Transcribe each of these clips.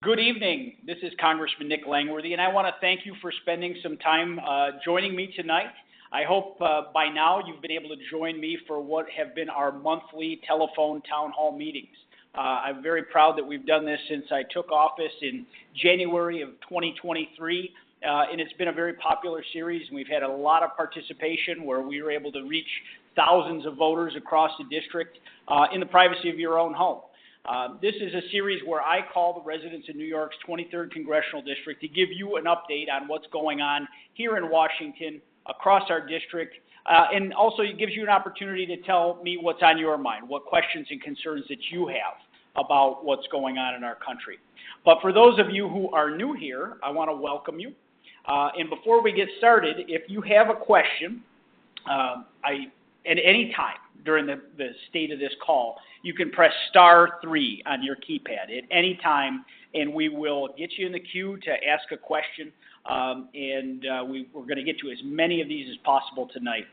Good evening. This is Congressman Nick Langworthy, and I want to thank you for spending some time joining me tonight. I hope by now you've been able to join me for what have been our monthly telephone town hall meetings. I'm very proud that we've done this since I took office in January of 2023, and it's been a very popular series, and we've had a lot of participation where we were able to reach thousands of voters across the district in the privacy of your own home. This is a series where I call the residents in New York's 23rd Congressional District to give you an update on what's going on here in Washington, across our district, and also it gives you an opportunity to tell me what's on your mind, what questions and concerns that you have about what's going on in our country. But for those of you who are new here, I want to welcome you. And before we get started, if you have a question, at any time during the state of this call, you can press *3 on your keypad at any time, and we will get you in the queue to ask a question, and we're going to get to as many of these as possible tonight.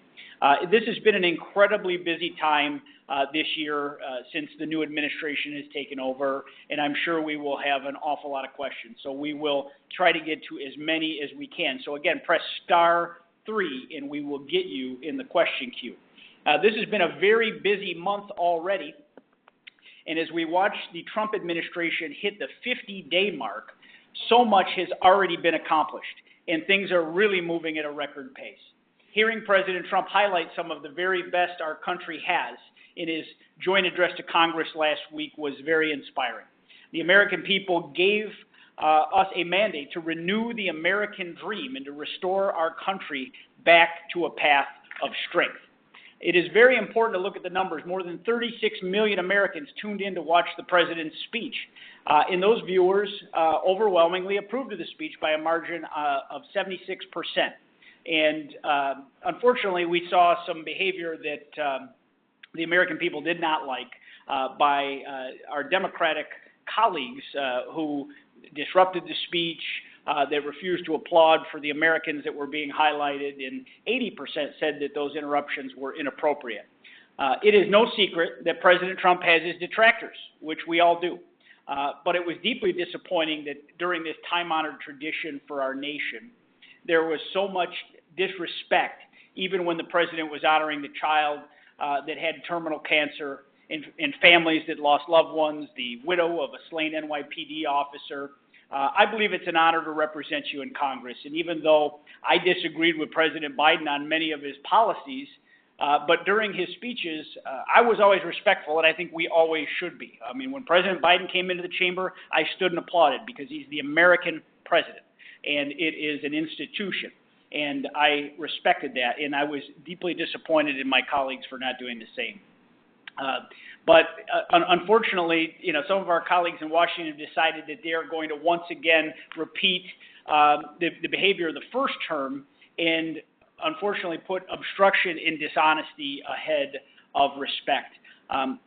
This has been an incredibly busy time this year since the new administration has taken over, and I'm sure we will have an awful lot of questions. So we will try to get to as many as we can. So again, press *3, and we will get you in the question queue. This has been a very busy month already, and as we watch the Trump administration hit the 50-day mark, so much has already been accomplished, and things are really moving at a record pace. Hearing President Trump highlight some of the very best our country has in his joint address to Congress last week was very inspiring. The American people gave us a mandate to renew the American dream and to restore our country back to a path of strength. It is very important to look at the numbers. More than 36 million Americans tuned in to watch the president's speech. And those viewers overwhelmingly approved of the speech by a margin of 76%. And unfortunately, we saw some behavior that the American people did not like by our Democratic colleagues who disrupted the speech, that refused to applaud for the Americans that were being highlighted, and 80% said that those interruptions were inappropriate. It is no secret that President Trump has his detractors, which we all do. But it was deeply disappointing that during this time-honored tradition for our nation, there was so much disrespect, even when the president was honoring the child that had terminal cancer and families that lost loved ones, the widow of a slain NYPD officer. I believe it's an honor to represent you in Congress, and even though I disagreed with President Biden on many of his policies, but during his speeches, I was always respectful, and I think we always should be. I mean, when President Biden came into the chamber, I stood and applauded because he's the American president, and it is an institution, and I respected that, and I was deeply disappointed in my colleagues for not doing the same. But unfortunately, some of our colleagues in Washington decided that they are going to once again repeat the behavior of the first term and unfortunately put obstruction and dishonesty ahead of respect.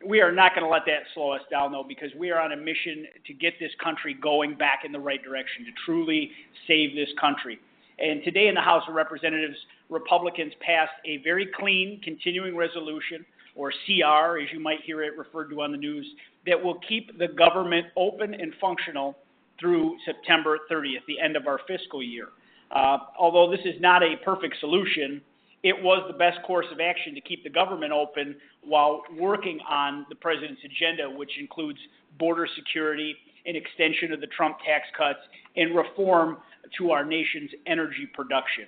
We are not going to let that slow us down, though, because we are on a mission to get this country going back in the right direction, to truly save this country. And today in the House of Representatives, Republicans passed a very clean continuing resolution, or CR, as you might hear it referred to on the news, that will keep the government open and functional through September 30th, the end of our fiscal year. Although this is not a perfect solution, it was the best course of action to keep the government open while working on the president's agenda, which includes border security, an extension of the Trump tax cuts, and reform to our nation's energy production.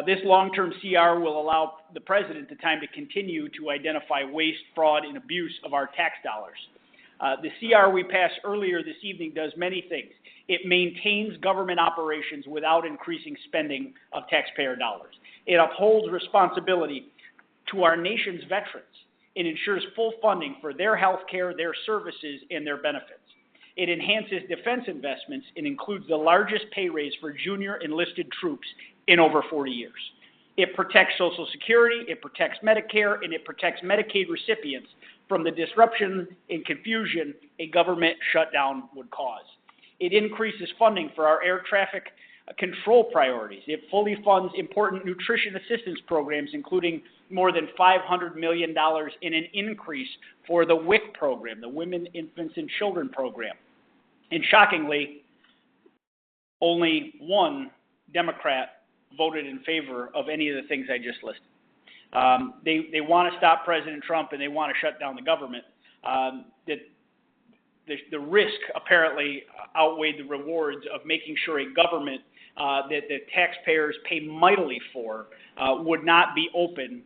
This long-term CR will allow the president the time to continue to identify waste, fraud, and abuse of our tax dollars. The CR we passed earlier this evening does many things. It maintains government operations without increasing spending of taxpayer dollars. It upholds responsibility to our nation's veterans. It ensures full funding for their health care, their services, and their benefits. It enhances defense investments and includes the largest pay raise for junior enlisted troops in over 40 years. It protects Social Security, it protects Medicare, and it protects Medicaid recipients from the disruption and confusion a government shutdown would cause. It increases funding for our air traffic control priorities. It fully funds important nutrition assistance programs, including more than $500 million in an increase for the WIC program, the Women, Infants, and Children program. And shockingly, only one Democrat voted in favor of any of the things I just listed. They want to stop President Trump and they want to shut down the government. The risk apparently outweighed the rewards of making sure a government that the taxpayers pay mightily for would not be open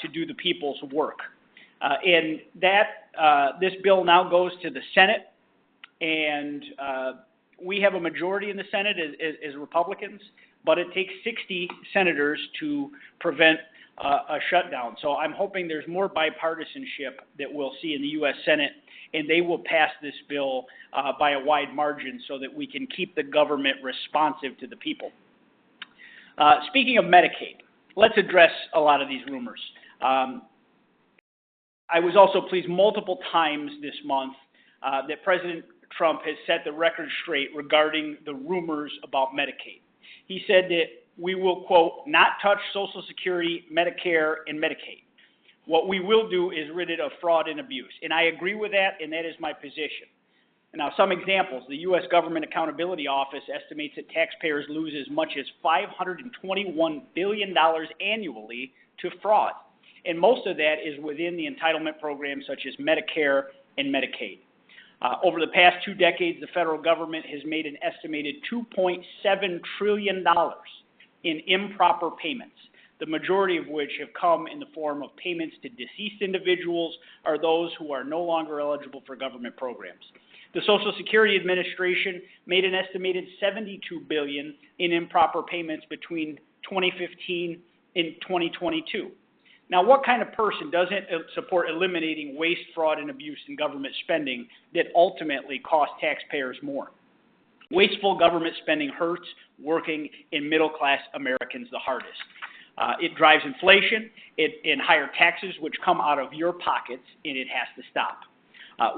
to do the people's work. And this bill now goes to the Senate, and we have a majority in the Senate as Republicans, but it takes 60 senators to prevent a shutdown. So I'm hoping there's more bipartisanship that we'll see in the U.S. Senate, and they will pass this bill by a wide margin so that we can keep the government responsive to the people. Speaking of Medicaid, let's address a lot of these rumors. I was also pleased multiple times this month that President Trump has set the record straight regarding the rumors about Medicaid. He said that we will, quote, not touch Social Security, Medicare, and Medicaid. What we will do is rid it of fraud and abuse. And I agree with that, and that is my position. Now, some examples. The U.S. Government Accountability Office estimates that taxpayers lose as much as $521 billion annually to fraud. And most of that is within the entitlement programs such as Medicare and Medicaid. Over the past 2 decades, the federal government has made an estimated $2.7 trillion in improper payments, the majority of which have come in the form of payments to deceased individuals or those who are no longer eligible for government programs. The Social Security Administration made an estimated $72 billion in improper payments between 2015 and 2022. Now, what kind of person doesn't support eliminating waste, fraud, and abuse in government spending that ultimately cost taxpayers more? Wasteful government spending hurts working and middle-class Americans the hardest. It drives inflation and higher taxes, which come out of your pockets, and it has to stop.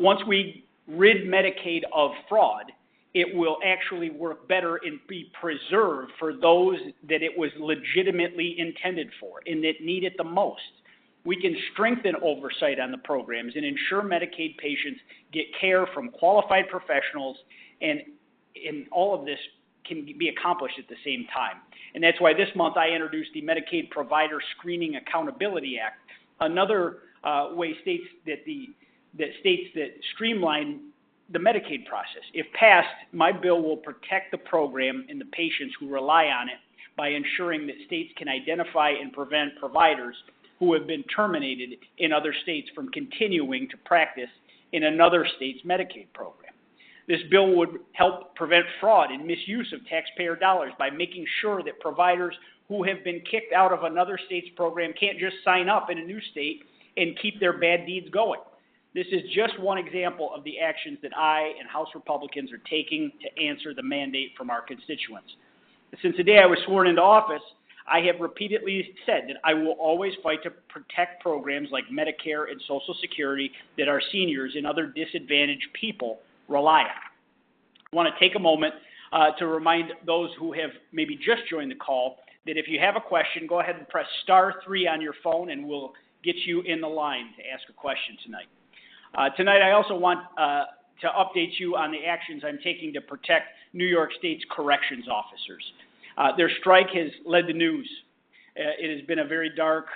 Once we rid Medicaid of fraud, it will actually work better and be preserved for those that it was legitimately intended for and that need it the most. We can strengthen oversight on the programs and ensure Medicaid patients get care from qualified professionals, and all of this can be accomplished at the same time. And that's why this month I introduced the Medicaid Provider Screening Accountability Act, another way states that streamline the Medicaid process. If passed, my bill will protect the program and the patients who rely on it by ensuring that states can identify and prevent providers who have been terminated in other states from continuing to practice in another state's Medicaid program. This bill would help prevent fraud and misuse of taxpayer dollars by making sure that providers who have been kicked out of another state's program can't just sign up in a new state and keep their bad deeds going. This is just one example of the actions that I and House Republicans are taking to answer the mandate from our constituents. Since the day I was sworn into office, I have repeatedly said that I will always fight to protect programs like Medicare and Social Security that our seniors and other disadvantaged people rely on. I want to take a moment to remind those who have maybe just joined the call that if you have a question, go ahead and press *3 on your phone and we'll get you in the line to ask a question tonight. Tonight, I also want to update you on the actions I'm taking to protect New York State's corrections officers. Their strike has led the news. It has been a very dark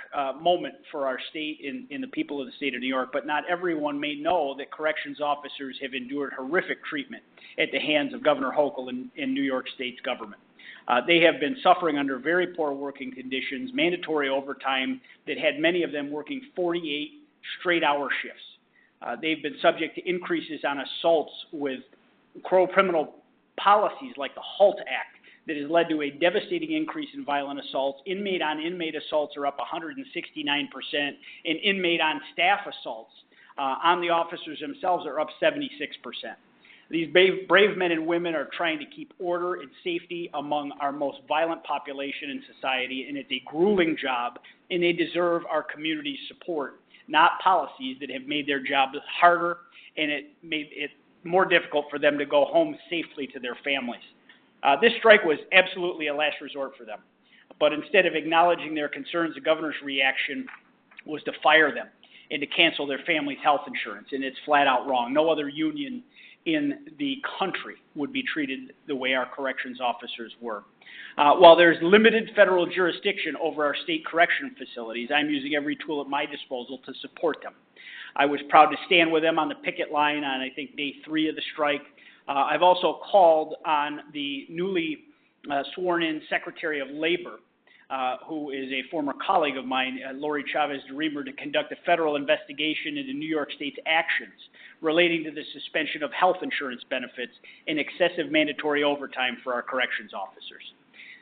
moment for our state and the people of the state of New York, but not everyone may know that corrections officers have endured horrific treatment at the hands of Governor Hochul and New York State's government. They have been suffering under very poor working conditions, mandatory overtime that had many of them working 48 straight-hour shifts. They've been subject to increases on assaults with criminal policies like the HALT Act that has led to a devastating increase in violent assaults. Inmate-on-inmate assaults are up 169%, and inmate-on-staff assaults on the officers themselves are up 76%. These brave men and women are trying to keep order and safety among our most violent population in society, and it's a grueling job, and they deserve our community's support, not policies that have made their jobs harder and it made it more difficult for them to go home safely to their families. This strike was absolutely a last resort for them. But instead of acknowledging their concerns, the governor's reaction was to fire them and to cancel their family's health insurance, and it's flat out wrong. No other union in the country would be treated the way our corrections officers were. While there's limited federal jurisdiction over our state correction facilities, I'm using every tool at my disposal to support them. I was proud to stand with them on the picket line on, I think, day 3 of the strike. I've also called on the newly sworn-in Secretary of Labor, who is a former colleague of mine, Lori Chavez-DeRemer, to conduct a federal investigation into New York State's actions relating to the suspension of health insurance benefits and excessive mandatory overtime for our corrections officers.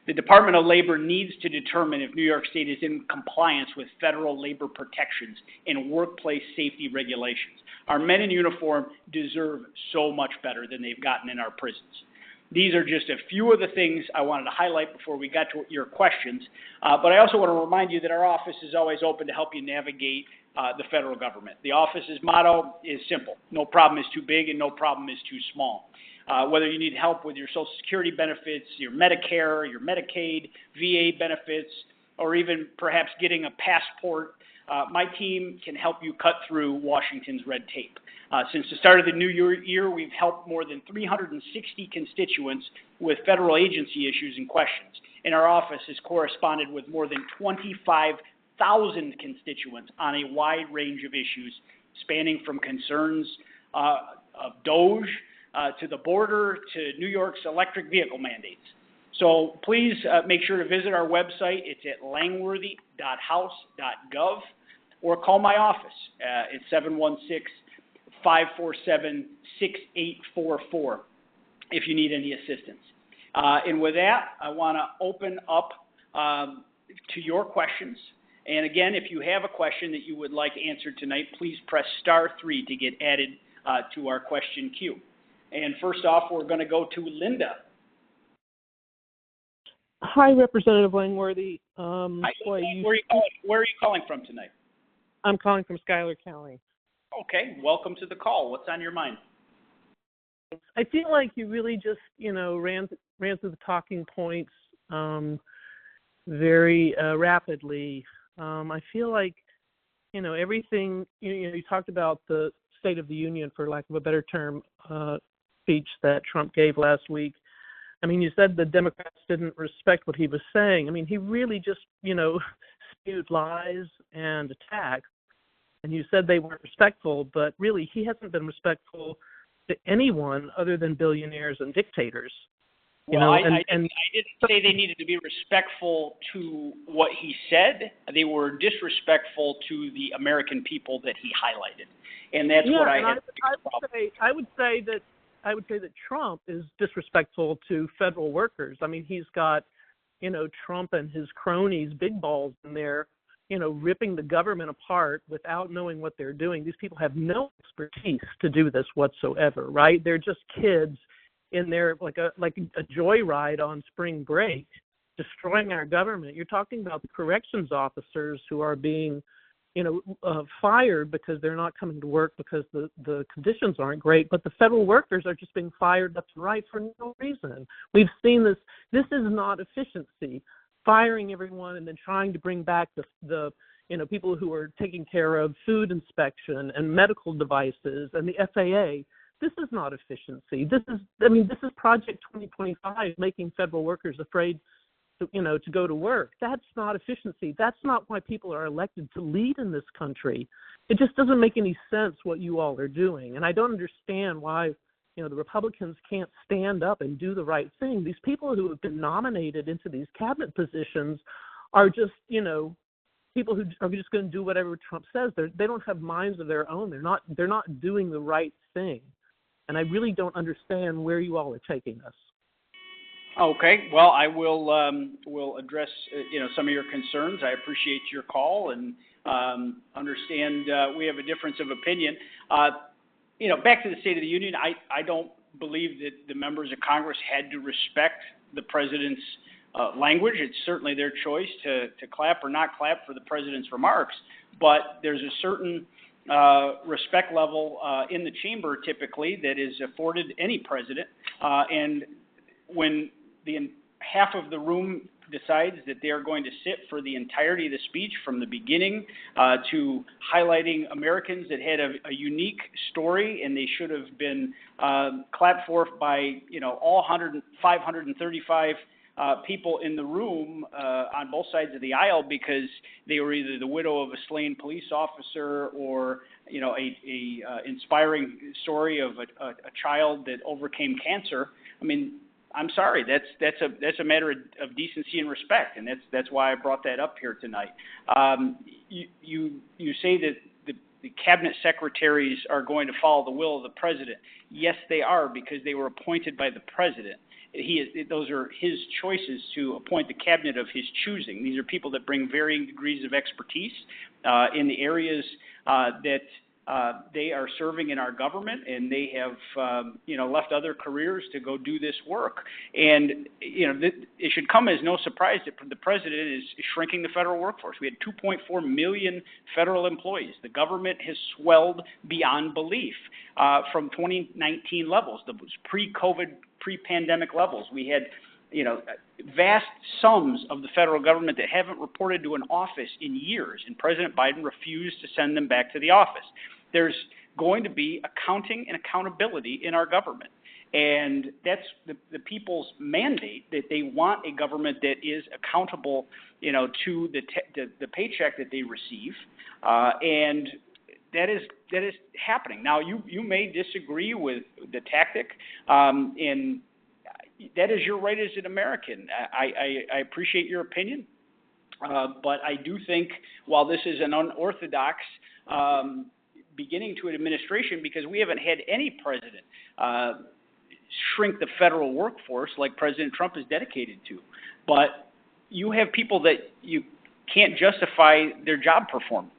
The Department of Labor needs to determine if New York State is in compliance with federal labor protections and workplace safety regulations. Our men in uniform deserve so much better than they've gotten in our prisons. These are just a few of the things I wanted to highlight before we got to your questions. But I also want to remind you that our office is always open to help you navigate the federal government. The office's motto is simple: no problem is too big and no problem is too small. Whether you need help with your Social Security benefits, your Medicare, your Medicaid, VA benefits, or even perhaps getting a passport, my team can help you cut through Washington's red tape. Since the start of the new year, we've helped more than 360 constituents with federal agency issues and questions. And our office has corresponded with more than 25,000 constituents on a wide range of issues, spanning from concerns of DOGE to the border to New York's electric vehicle mandates. So please make sure to visit our website. It's at langworthy.house.gov, or call my office at 716-547-6844 if you need any assistance. And with that, I want to open up to your questions. And again, if you have a question that you would like answered tonight, please press *3 to get added to our question queue. And first off, we're going to go to Linda. Hi, Representative Langworthy. Hi, where are you calling from tonight? I'm calling from Schuyler County. Okay, welcome to the call. What's on your mind? I feel like you really just, ran through the talking points very rapidly. I feel like, everything, you talked about the State of the Union, for lack of a better term, speech that Trump gave last week. I mean, you said the Democrats didn't respect what he was saying. I mean, he really just, spewed lies and attacks. And you said they weren't respectful, but really he hasn't been respectful to anyone other than billionaires and dictators. I didn't say they needed to be respectful to what he said. They were disrespectful to the American people that he highlighted. And that's what I had. I would say that Trump is disrespectful to federal workers. I mean, he's got, Trump and his cronies, big balls in there, ripping the government apart without knowing what they're doing. These people have no expertise to do this whatsoever, right? They're just kids in there like a joyride on spring break, destroying our government. You're talking about the corrections officers who are being fired because they're not coming to work because the conditions aren't great, but the federal workers are just being fired left and right for no reason. We've seen this. This is not efficiency, firing everyone and then trying to bring back the people who are taking care of food inspection and medical devices and the FAA. This is not efficiency. This is Project 2025, making federal workers afraid to go to work. That's not efficiency. That's not why people are elected to lead in this country. It just doesn't make any sense what you all are doing. And I don't understand why, the Republicans can't stand up and do the right thing. These people who have been nominated into these cabinet positions are just, people who are just going to do whatever Trump says. They don't have minds of their own. They're not doing the right thing. And I really don't understand where you all are taking us. Okay, well, I will address some of your concerns. I appreciate your call and understand we have a difference of opinion. Back to the State of the Union, I don't believe that the members of Congress had to respect the president's language. It's certainly their choice to clap or not clap for the president's remarks, but there's a certain respect level in the chamber typically that is afforded any president, and when half of the room decides that they are going to sit for the entirety of the speech from the beginning to highlighting Americans that had a unique story, and they should have been clapped for by all 535 people in the room on both sides of the aisle, because they were either the widow of a slain police officer or a inspiring story of a child that overcame cancer. I mean, I'm sorry, that's a matter of decency and respect, and that's why I brought that up here tonight. You say that the cabinet secretaries are going to follow the will of the president. Yes, they are, because they were appointed by the president. Those are his choices to appoint the cabinet of his choosing. These are people that bring varying degrees of expertise in the areas that they are serving in our government, and they have left other careers to go do this work. And it should come as no surprise that the president is shrinking the federal workforce. We had 2.4 million federal employees. The government has swelled beyond belief from 2019 levels, those pre-COVID, pre-pandemic levels. We had vast sums of the federal government that haven't reported to an office in years, and President Biden refused to send them back to the office. There's going to be accounting and accountability in our government, and that's the people's mandate, that they want a government that is accountable, to the paycheck that they receive, and that is happening. Now, you may disagree with the tactic, and that is your right as an American. I appreciate your opinion, but I do think while this is an unorthodox beginning to an administration, because we haven't had any president shrink the federal workforce like President Trump is dedicated to, but you have people that you can't justify their job performance.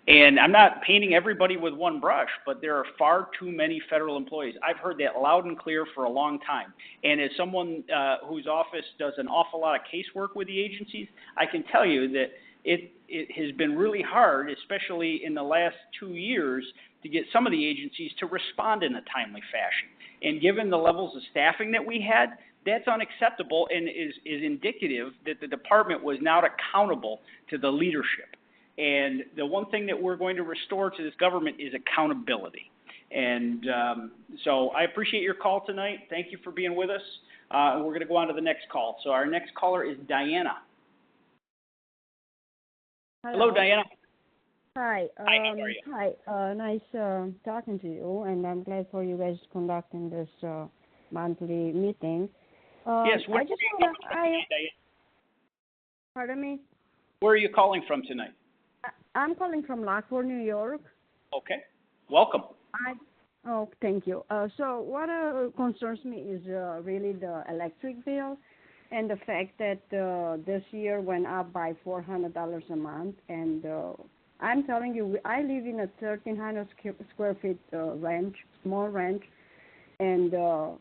And I'm not painting everybody with one brush, but there are far too many federal employees. I've heard that loud and clear for a long time. And as someone whose office does an awful lot of casework with the agencies, I can tell you that it has been really hard, especially in the last 2 years, to get some of the agencies to respond in a timely fashion. And given the levels of staffing that we had, that's unacceptable and is indicative that the department was not accountable to the leadership. And the one thing that we're going to restore to this government is accountability. And so I appreciate your call tonight. Thank you for being with us. And we're going to go on to the next call. So our next caller is Diana. Hello, Diana. Hi. Hi, how are you? Hi. Nice talking to you, and I'm glad for you guys conducting this monthly meeting. Yes, where I just are you want calling from tonight, Diana? Pardon me? Where are you calling from tonight? I'm calling from Langworthy, New York. Okay. Welcome. Thank you. So what concerns me is really the electric bill, and the fact that this year went up by $400 a month. And I'm telling you, I live in a 1,300 square feet ranch, small ranch, and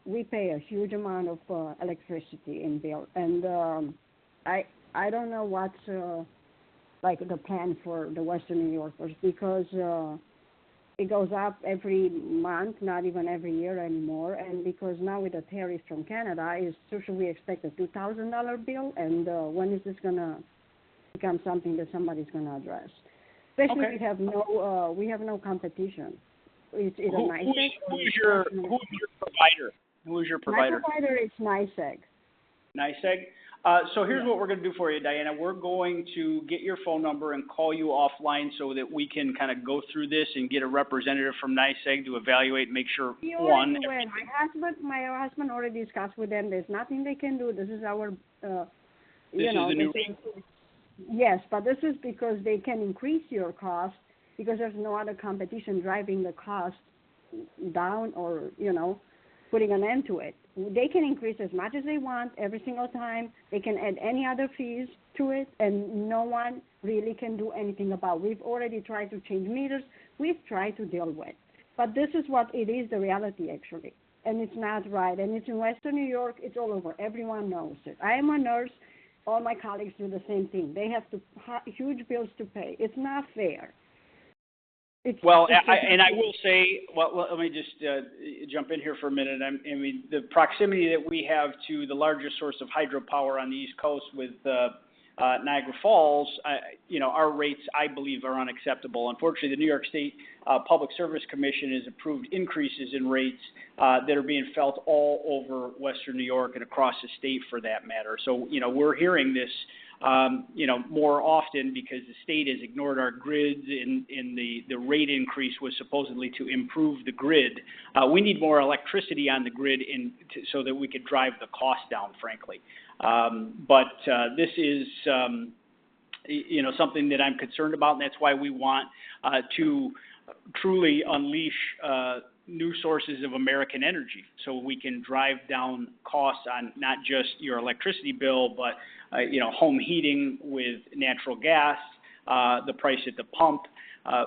we pay a huge amount of electricity in bill. And I don't know what's like the plan for the Western New Yorkers, because it goes up every month, not even every year anymore. And because now with the tariffs from Canada, should we expect a $2,000 bill? And when is this going to become something that somebody's going to address? Especially Okay. we have no competition. It's a NYSEG. Who's your provider? Who is your provider? My provider is NYSEG. NYSEG. So here's what we're going to do for you, Diana. We're going to get your phone number and call you offline so that we can kind of go through this and get a representative from NYSEG to evaluate and make sure, one. My husband already discussed with them. There's nothing they can do. This is our, This is the new rate? Yes, but this is because they can increase your cost because there's no other competition driving the cost down or, putting an end to it. They can increase as much as they want every single time. They can add any other fees to it, and no one really can do anything about it. We've already tried to change meters. We've tried to deal with. But this is what it is, the reality, actually. And it's not right. And it's in Western New York. It's all over. Everyone knows it. I am a nurse. All my colleagues do the same thing. They have huge bills to pay. It's not fair. Well, it's I will say, well, let me just jump in here for a minute. I mean, the proximity that we have to the largest source of hydropower on the East Coast with Niagara Falls, our rates, I believe, are unacceptable. Unfortunately, the New York State Public Service Commission has approved increases in rates that are being felt all over Western New York and across the state, for that matter. So, we're hearing this more often because the state has ignored our grids, and the rate increase was supposedly to improve the grid. We need more electricity on the grid so that we could drive the cost down, frankly. But this is, something that I'm concerned about, and that's why we want to truly unleash new sources of American energy so we can drive down costs on not just your electricity bill, but home heating with natural gas, the price at the pump.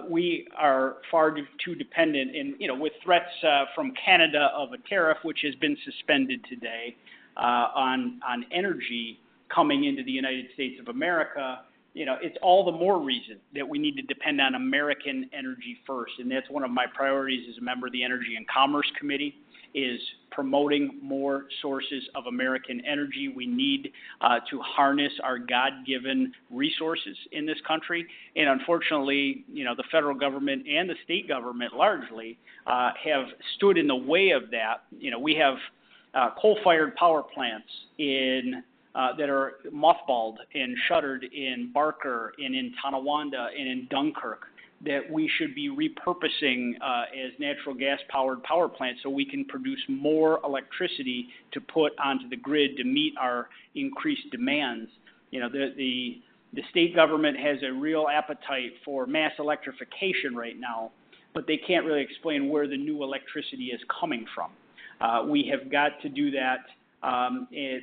We are far too dependent, and with threats from Canada of a tariff, which has been suspended today, on energy coming into the United States of America. It's all the more reason that we need to depend on American energy first, and that's one of my priorities as a member of the Energy and Commerce Committee, is promoting more sources of American energy. We need to harness our God-given resources in this country, and unfortunately, the federal government and the state government largely have stood in the way of that. We have coal-fired power plants that are mothballed and shuttered in Barker and in Tonawanda and in Dunkirk that we should be repurposing as natural gas-powered power plants so we can produce more electricity to put onto the grid to meet our increased demands. The state government has a real appetite for mass electrification right now, but they can't really explain where the new electricity is coming from. We have got to do that.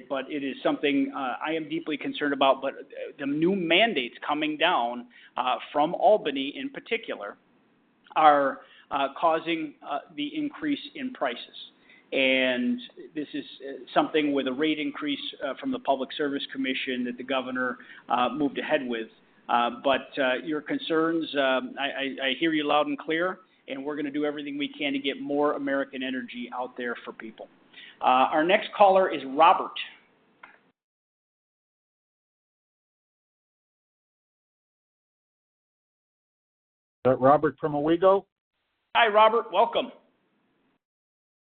But it is something I am deeply concerned about. But the new mandates coming down from Albany in particular are causing the increase in prices. And this is something with a rate increase from the Public Service Commission that the governor moved ahead with. But your concerns, I hear you loud and clear, and we're going to do everything we can to get more American energy out there for people. Our next caller is Robert. Robert from Owego. Hi, Robert. Welcome.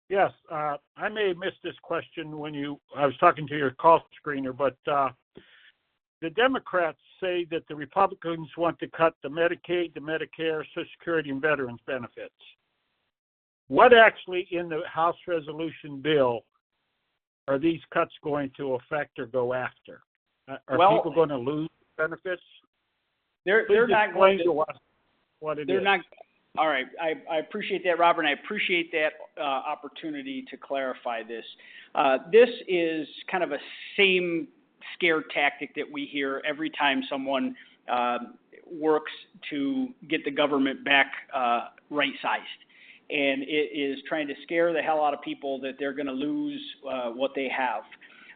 Yes, I may have missed this question when I was talking to your call screener, but the Democrats say that the Republicans want to cut the Medicaid, the Medicare, Social Security, and veterans benefits. What actually in the House resolution bill are these cuts going to affect or go after? Are people going to lose benefits? They're not going to. Us what it they're is. not. All right. I appreciate that, Robert, and I appreciate that opportunity to clarify this. This is kind of a same scare tactic that we hear every time someone works to get the government back right-sized. And it is trying to scare the hell out of people that they're going to lose what they have.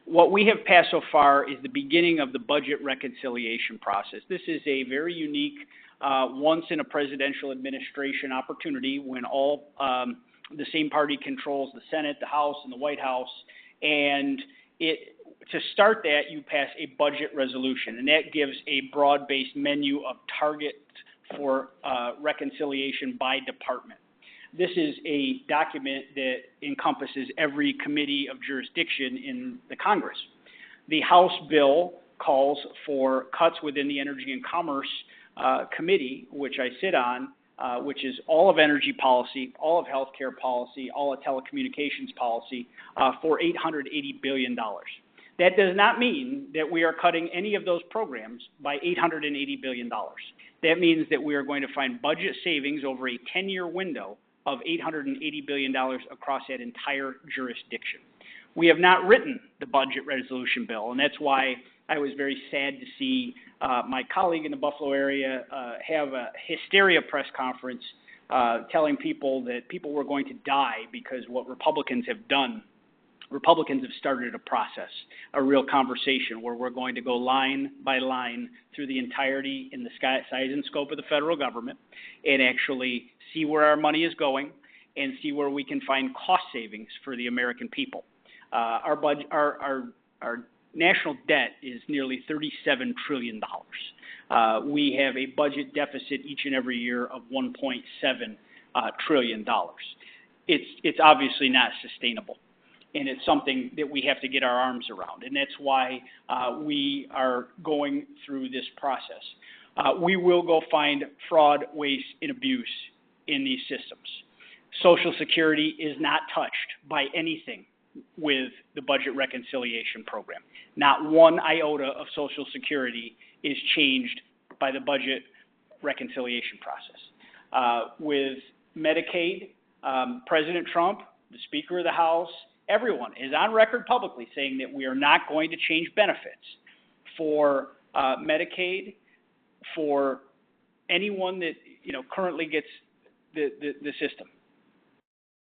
What we have passed so far is the beginning of the budget reconciliation process. This is a very unique, once-in-a-presidential administration opportunity when all the same party controls the Senate, the House, and the White House. And to start that, you pass a budget resolution, and that gives a broad-based menu of targets for reconciliation by department. This is a document that encompasses every committee of jurisdiction in the Congress. The House bill calls for cuts within the Energy and Commerce Committee, which I sit on, which is all of energy policy, all of healthcare policy, all of telecommunications policy, for $880 billion. That does not mean that we are cutting any of those programs by $880 billion. That means that we are going to find budget savings over a 10-year window of $880 billion across that entire jurisdiction. We have not written the budget resolution bill, and that's why I was very sad to see my colleague in the Buffalo area have a hysteria press conference telling people that people were going to die because what Republicans have done Republicans have started a process, a real conversation where we're going to go line by line through the entirety in the size and scope of the federal government and actually see where our money is going and see where we can find cost savings for the American people. Our national debt is nearly $37 trillion. We have a budget deficit each and every year of $1.7 trillion. It's obviously not sustainable. And it's something that we have to get our arms around. And that's why we are going through this process. We will go find fraud, waste, and abuse in these systems. Social Security is not touched by anything with the budget reconciliation program. Not one iota of Social Security is changed by the budget reconciliation process. With Medicaid, President Trump, the Speaker of the House, everyone is on record publicly saying that we are not going to change benefits for Medicaid for anyone that currently gets the system.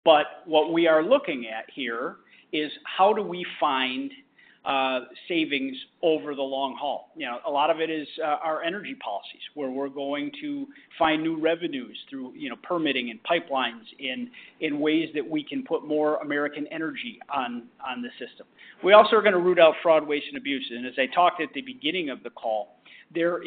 But what we are looking at here is how do we find savings over the long haul. A lot of it is our energy policies, where we're going to find new revenues through permitting and pipelines in ways that we can put more American energy on the system. We also are going to root out fraud, waste, and abuse. And as I talked at the beginning of the call, there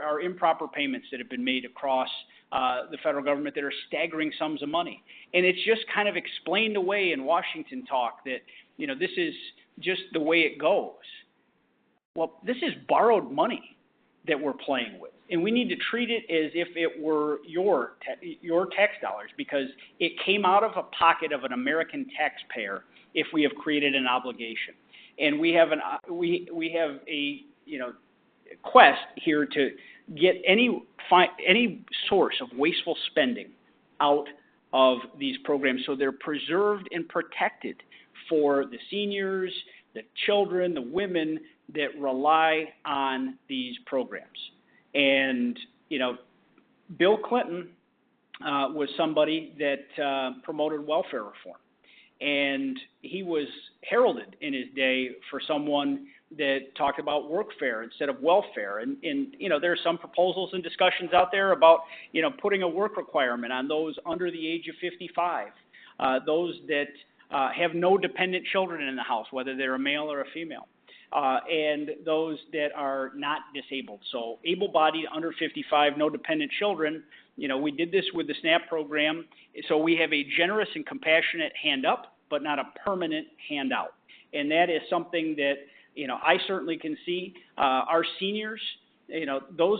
are improper payments that have been made across the federal government that are staggering sums of money. And it's just kind of explained away in Washington talk that this is just the way it goes. Well, this is borrowed money that we're playing with, and we need to treat it as if it were your tax dollars, because it came out of a pocket of an American taxpayer if we have created an obligation. And we have a quest here to get any source of wasteful spending out of these programs so they're preserved and protected for the seniors, the children, the women that rely on these programs. And, Bill Clinton was somebody that promoted welfare reform. And he was heralded in his day for someone that talked about workfare instead of welfare. And there are some proposals and discussions out there about, putting a work requirement on those under the age of 55, those that have no dependent children in the house, whether they're a male or a female, and those that are not disabled. So able-bodied, under 55, no dependent children. We did this with the SNAP program, so we have a generous and compassionate hand up, but not a permanent handout. And that is something that, I certainly can see. Our seniors, those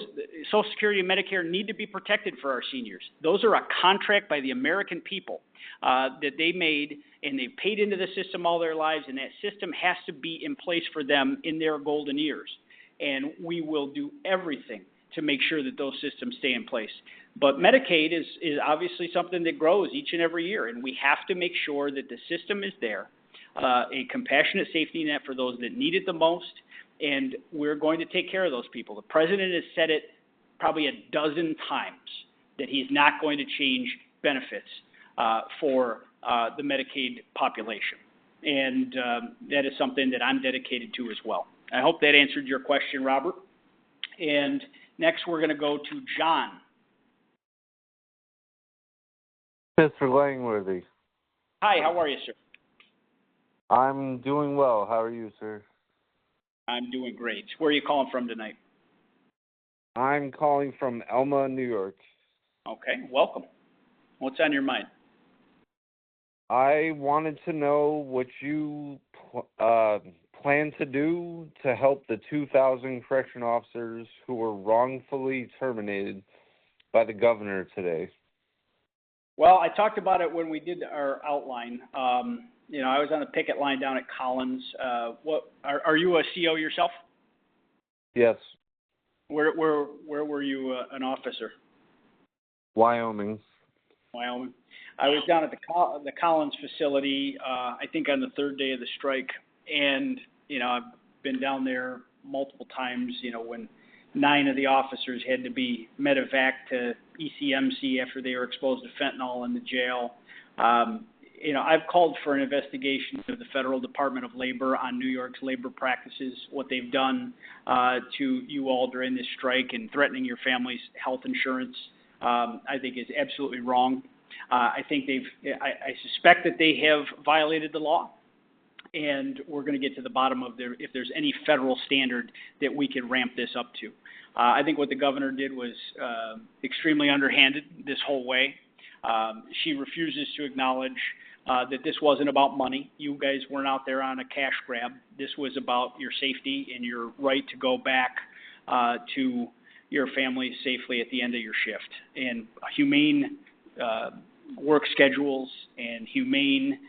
Social Security and Medicare need to be protected for our seniors. Those are a contract by the American people that they made, and they paid into the system all their lives, and that system has to be in place for them in their golden years. And we will do everything to make sure that those systems stay in place. But Medicaid is obviously something that grows each and every year, and we have to make sure that the system is there, a compassionate safety net for those that need it the most, and we're going to take care of those people. The president has said it probably a dozen times that he's not going to change benefits for the Medicaid population. And that is something that I'm dedicated to as well. I hope that answered your question, Robert. And next we're going to go to John. Mr. Langworthy. Hi, how are you, sir? I'm doing well. How are you, sir? I'm doing great. Where are you calling from tonight? I'm calling from Elma, New York. Okay, welcome. What's on your mind? I wanted to know what you plan to do to help the 2,000 correction officers who were wrongfully terminated by the governor today. Well, I talked about it when we did our outline. I was on the picket line down at Collins. What are you a CO yourself? Yes. Where were you an officer? Wyoming. I was down at the Collins facility, I think on the third day of the strike, and I've been down there multiple times. When 9 of the officers had to be medevac to ECMC after they were exposed to fentanyl in the jail. I've called for an investigation of the Federal Department of Labor on New York's labor practices, what they've done to you all during this strike and threatening your family's health insurance. I think is absolutely wrong. I think I suspect that they have violated the law, and we're going to get to the bottom of if there's any federal standard that we can ramp this up to. I think what the governor did was extremely underhanded this whole way. She refuses to acknowledge that this wasn't about money. You guys weren't out there on a cash grab. This was about your safety and your right to go back to your family safely at the end of your shift. And humane work schedules and humane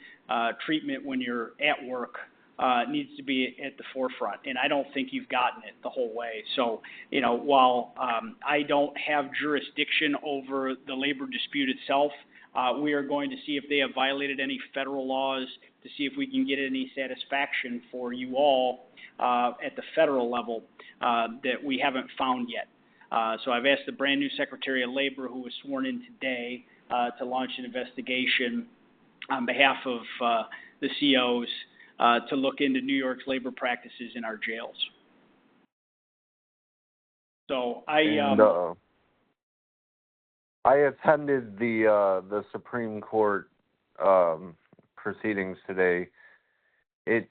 treatment when you're at work needs to be at the forefront. And I don't think you've gotten it the whole way. So, while I don't have jurisdiction over the labor dispute itself, we are going to see if they have violated any federal laws to see if we can get any satisfaction for you all at the federal level that we haven't found yet. So I've asked the brand new Secretary of Labor, who was sworn in today, to launch an investigation on behalf of the COs to look into New York's labor practices in our jails. So I attended the Supreme Court proceedings today. It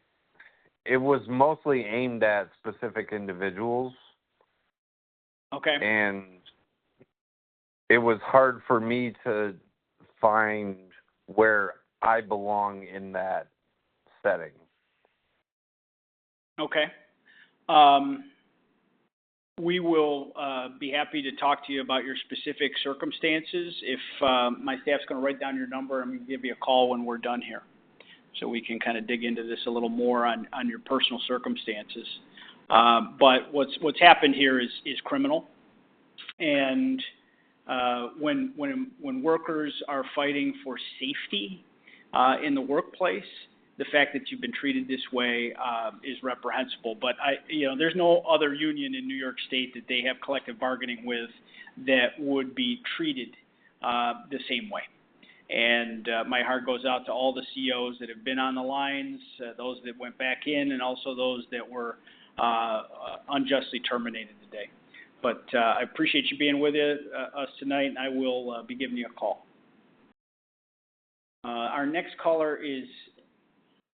was mostly aimed at specific individuals. Okay. And it was hard for me to find where I belong in that setting. Okay. We will be happy to talk to you about your specific circumstances. If my staff's going to write down your number, I'm going to give you a call when we're done here, so we can kind of dig into this a little more on your personal circumstances. But what's happened here is criminal, and when workers are fighting for safety in the workplace, the fact that you've been treated this way is reprehensible. But there's no other union in New York State that they have collective bargaining with that would be treated the same way. And my heart goes out to all the COs that have been on the lines, those that went back in, and also those that were unjustly terminated today. But I appreciate you being with us tonight, and I will be giving you a call. Our next caller is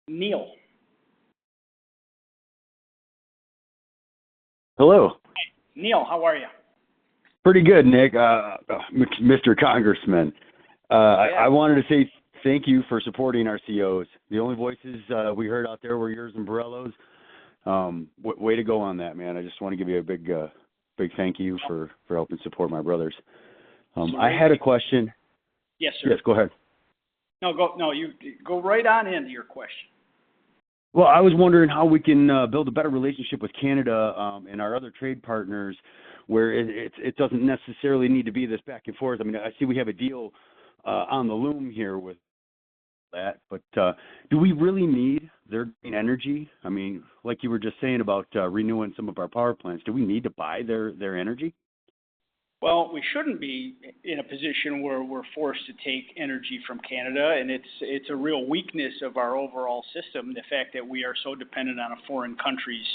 Neil. Hello. Hi. Neil, how are you? Pretty good, Nick. Mr. Congressman. I wanted to say thank you for supporting our COs. The only voices we heard out there were yours and Borello's. Way to go on that, man. I just want to give you a big thank you for helping support my brothers. I had a question. Yes, sir. Yes, go ahead. You go right on into your question. Well, I was wondering how we can build a better relationship with Canada and our other trade partners, where it doesn't necessarily need to be this back and forth. I mean, I see we have a deal on the loom here with that, but do we really need their green energy? I mean, like you were just saying about renewing some of our power plants, do we need to buy their energy? Well, we shouldn't be in a position where we're forced to take energy from Canada, and it's a real weakness of our overall system, the fact that we are so dependent on a foreign country's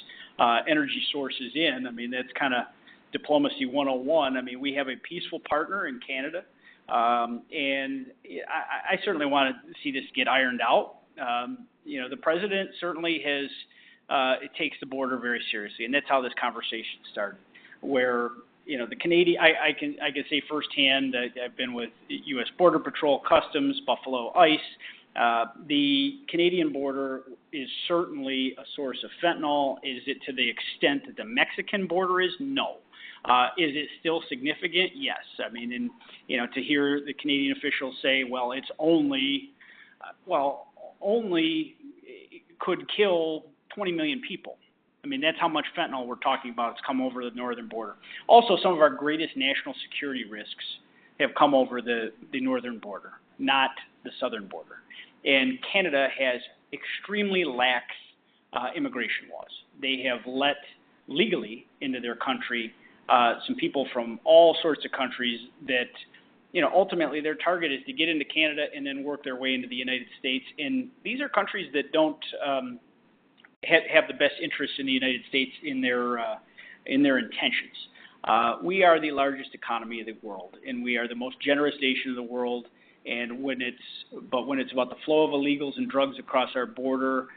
energy sources in. I mean, that's kind of diplomacy 101. I mean, we have a peaceful partner in Canada, and I certainly want to see this get ironed out. The president certainly it takes the border very seriously, and that's how this conversation started, where the Canadian, I can say firsthand that I've been with U.S. Border Patrol, Customs, Buffalo ICE. The Canadian border is certainly a source of fentanyl. Is it to the extent that the Mexican border is? No. Is it still significant? Yes. I mean, to hear the Canadian officials say, well, it's only could kill 20 million people. I mean, that's how much fentanyl we're talking about. It's come over the northern border. Also, some of our greatest national security risks have come over the northern border, not the southern border. And Canada has extremely lax immigration laws. They have let legally into their country some people from all sorts of countries that ultimately their target is to get into Canada and then work their way into the United States. And these are countries that don't have the best interests in the United States in their intentions. We are the largest economy of the world, and we are the most generous nation of the world. And when it's about the flow of illegals and drugs across our border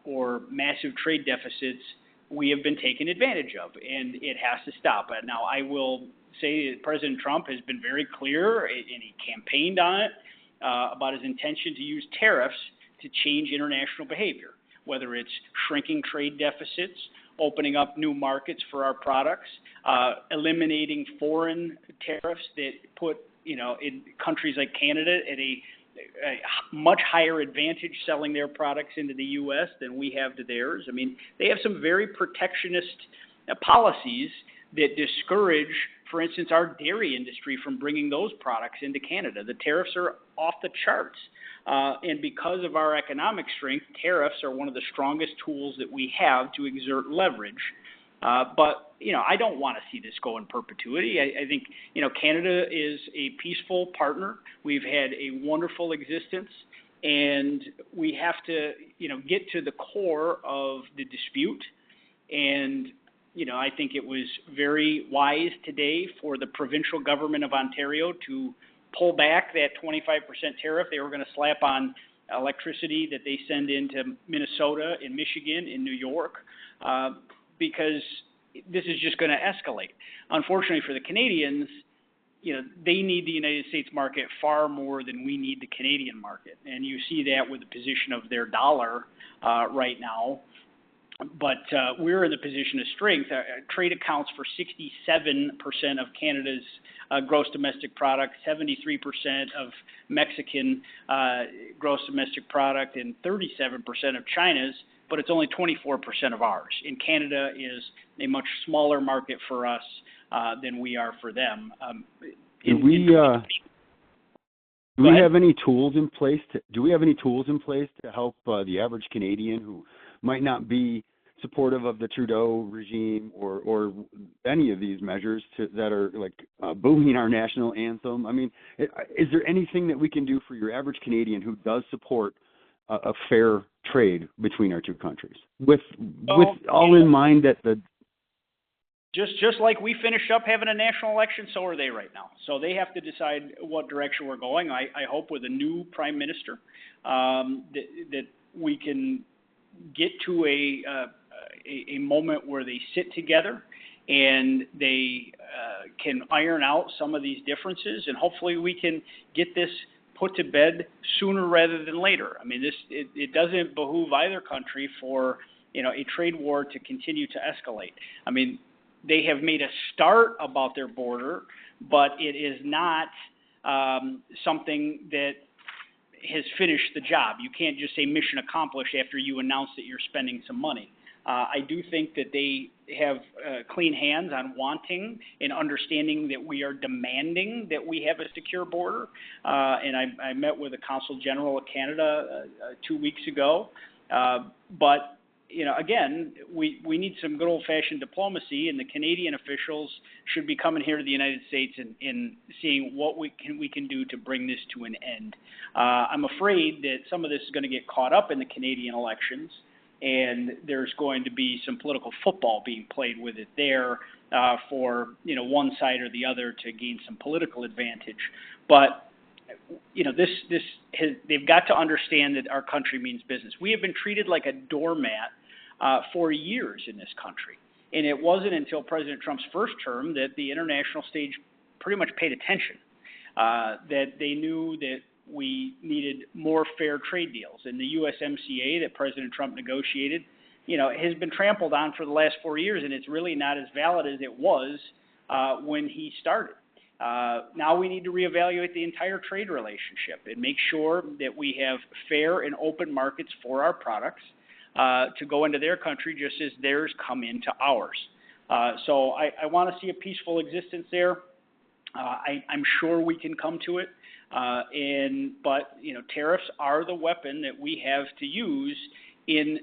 or massive trade deficits, we have been taken advantage of, and it has to stop. Now, I will say that President Trump has been very clear, and he campaigned on it, about his intention to use tariffs to change international behavior, whether it's shrinking trade deficits, opening up new markets for our products, eliminating foreign tariffs that put in countries like Canada at a much higher advantage selling their products into the U.S. than we have to theirs. I mean, they have some very protectionist policies that discourage, for instance, our dairy industry from bringing those products into Canada. The tariffs are off the charts. And because of our economic strength, tariffs are one of the strongest tools that we have to exert leverage. But I don't want to see this go in perpetuity. I think, Canada is a peaceful partner. We've had a wonderful existence, and we have to, get to the core of the dispute. And, I think it was very wise today for the provincial government of Ontario to pull back that 25% tariff they were going to slap on electricity that they send into Minnesota and Michigan and New York, because this is just going to escalate. Unfortunately for the Canadians, they need the United States market far more than we need the Canadian market. And you see that with the position of their dollar right now. But we're in the position of strength. Trade accounts for 67% of Canada's gross domestic product, 73% of Mexican gross domestic product, and 37% of China's, but it's only 24% of ours. And Canada is a much smaller market for us than we are for them. Do we have any tools in place to help the average Canadian who might not be supportive of the Trudeau regime or any of these measures that are like booing our national anthem? I mean, is there anything that we can do for your average Canadian who does support a fair trade between our two countries, with all in mind that the just like we finished up having a national election, so are they right now. So they have to decide what direction we're going. I hope with a new prime minister that we can get to a moment where they sit together and they can iron out some of these differences, and hopefully we can get this put to bed sooner rather than later. I mean, it doesn't behoove either country for a trade war to continue to escalate. I mean, they have made a start about their border, but it is not something that has finished the job. You can't just say mission accomplished after you announce that you're spending some money. I do think that they have clean hands on wanting and understanding that we are demanding that we have a secure border. And I met with the Consul General of Canada 2 weeks ago. But again, we need some good old-fashioned diplomacy, and the Canadian officials should be coming here to the United States and seeing what we can do to bring this to an end. I'm afraid that some of this is going to get caught up in the Canadian elections, and there's going to be some political football being played with it there for one side or the other to gain some political advantage. But they've got to understand that our country means business. We have been treated like a doormat for years in this country, and it wasn't until President Trump's first term that the international stage pretty much paid attention, that they knew that we needed more fair trade deals. And the USMCA that President Trump negotiated, has been trampled on for the last 4 years, and it's really not as valid as it was when he started. Now we need to reevaluate the entire trade relationship and make sure that we have fair and open markets for our products to go into their country just as theirs come into ours. So I want to see a peaceful existence there. I'm sure we can come to it. But tariffs are the weapon that we have to use in,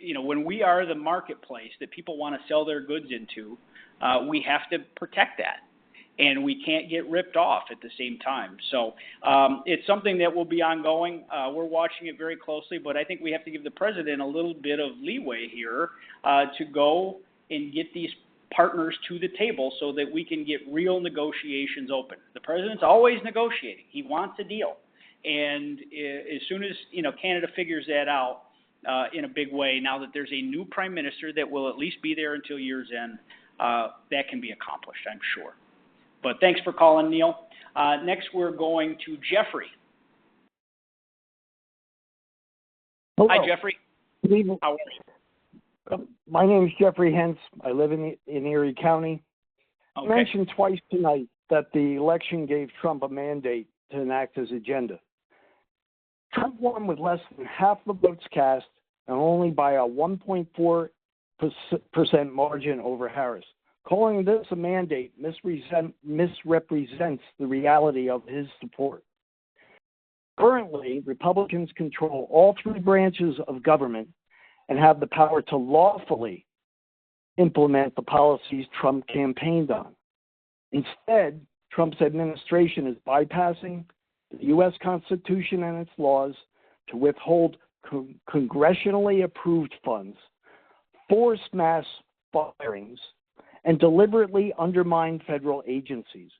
when we are the marketplace that people want to sell their goods into, we have to protect that. and we can't get ripped off at the same time. So it's something that will be ongoing. We're watching it very closely, but I think we have to give the president a little bit of leeway here to go and get these partners to the table so that we can get real negotiations open. The president's always negotiating. He wants a deal. And as soon as Canada figures that out in a big way, now that there's a new prime minister that will at least be there until year's end, that can be accomplished, I'm sure. But thanks for calling, Neil. Next, we're going to Jeffrey. Hello. Hi, Jeffrey. Good evening. How are you? My name is Jeffrey Hentz. I live in Erie County. Okay. You mentioned twice tonight that the election gave Trump a mandate to enact his agenda. Trump won with less than half the votes cast and only by a 1.4% margin over Harris. Calling this a mandate misrepresents the reality of his support. Currently, Republicans control all three branches of government and have the power to lawfully implement the policies Trump campaigned on. Instead, Trump's administration is bypassing the U.S. Constitution and its laws to withhold congressionally approved funds, force mass firings, and deliberately undermine federal agencies.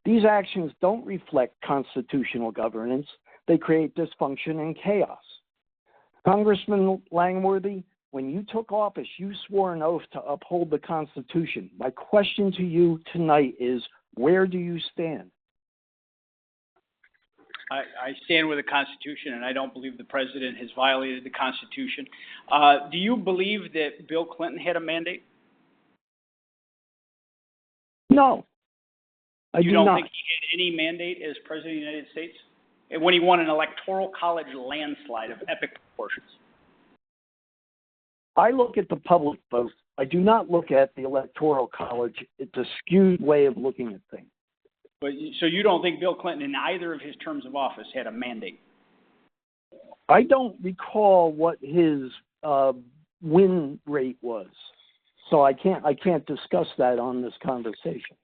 These actions don't reflect constitutional governance. They create dysfunction and chaos. Congressman Langworthy, when you took office, you swore an oath to uphold the Constitution. My question to you tonight is, where do you stand? I stand with the Constitution, and I don't believe the president has violated the Constitution. Do you believe that Bill Clinton had a mandate? No, I do not. You don't think he had any mandate as president of the United States? When he won an electoral college landslide of epic proportions. I look at the public vote. I do not look at the electoral college. It's a skewed way of looking at things. So you don't think Bill Clinton in either of his terms of office had a mandate? I don't recall what his win rate was, so I can't discuss that on this conversation.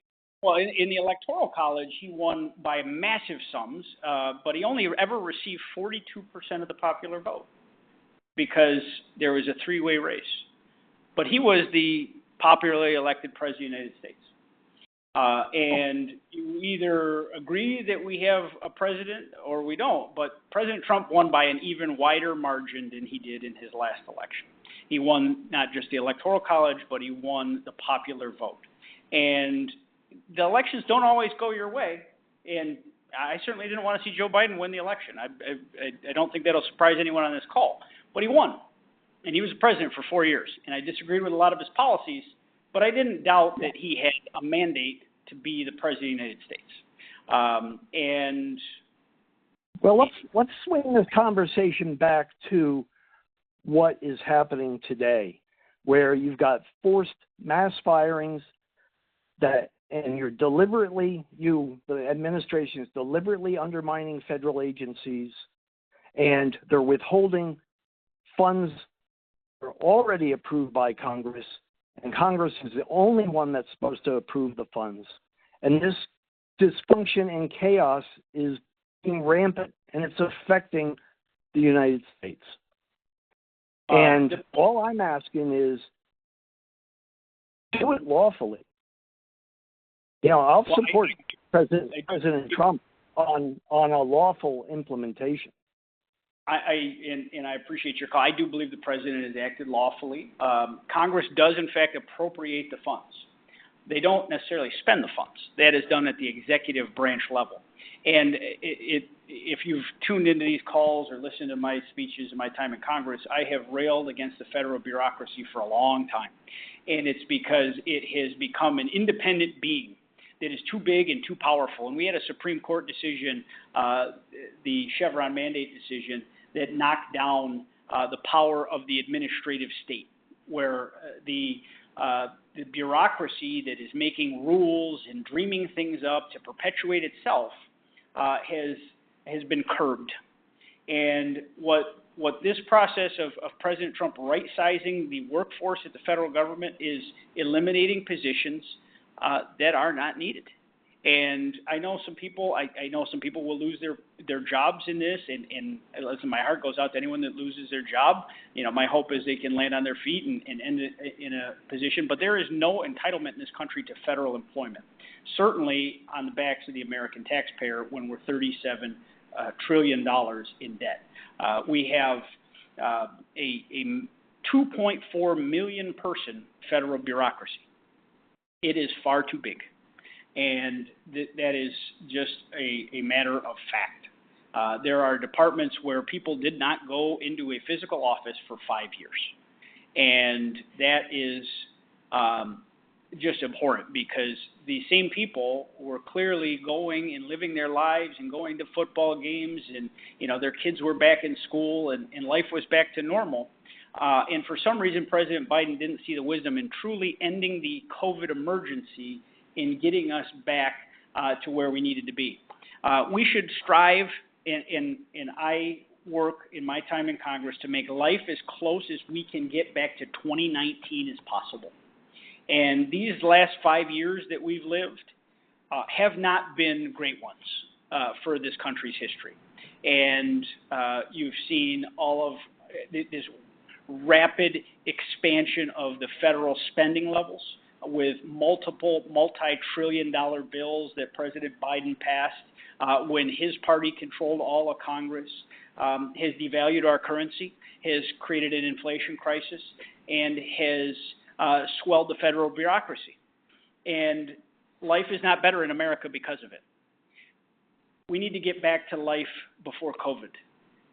Well, in the Electoral College, he won by massive sums, but he only ever received 42% of the popular vote because there was a three-way race. But he was the popularly elected president of the United States. And you either agree that we have a president or we don't, but President Trump won by an even wider margin than he did in his last election. He won not just the Electoral College, but he won the popular vote. And the elections don't always go your way, and I certainly didn't want to see Joe Biden win the election. I don't think that'll surprise anyone on this call. But he won, and he was the president for 4 years, and I disagreed with a lot of his policies, but I didn't doubt that he had a mandate to be the president of the United States. Well, let's swing this conversation back to what is happening today, where you've got forced mass firings and the administration is deliberately undermining federal agencies, and they're withholding funds that are already approved by Congress, and Congress is the only one that's supposed to approve the funds. And this dysfunction and chaos is being rampant, and it's affecting the United States. And all I'm asking is, do it lawfully. I'll support President Trump on a lawful implementation. I appreciate your call. I do believe the president has acted lawfully. Congress does, in fact, appropriate the funds. They don't necessarily spend the funds. That is done at the executive branch level. And if you've tuned into these calls or listened to my speeches in my time in Congress, I have railed against the federal bureaucracy for a long time. And it's because it has become an independent being that is too big and too powerful. And we had a Supreme Court decision, the Chevron mandate decision, that knocked down the power of the administrative state, where the bureaucracy that is making rules and dreaming things up to perpetuate itself has been curbed. And what this process of President Trump right-sizing the workforce at the federal government is eliminating positions that are not needed. And I know some people. I know some people will lose their jobs in this. And listen, my heart goes out to anyone that loses their job. My hope is they can land on their feet and end it in a position. But there is no entitlement in this country to federal employment. Certainly on the backs of the American taxpayer when we're $37 trillion in debt. We have a 2.4 million person federal bureaucracy. It is far too big. And that is just a matter of fact. There are departments where people did not go into a physical office for 5 years. And that is just abhorrent because the same people were clearly going and living their lives and going to football games and, their kids were back in school and life was back to normal. And for some reason, President Biden didn't see the wisdom in truly ending the COVID emergency in getting us back to where we needed to be. We should strive, and I work in my time in Congress to make life as close as we can get back to 2019 as possible. And these last 5 years that we've lived have not been great ones for this country's history. And you've seen all of this rapid expansion of the federal spending levels with multiple multi-trillion-dollar bills that President Biden passed when his party controlled all of Congress, has devalued our currency, has created an inflation crisis, and has swelled the federal bureaucracy. And life is not better in America because of it. We need to get back to life before COVID.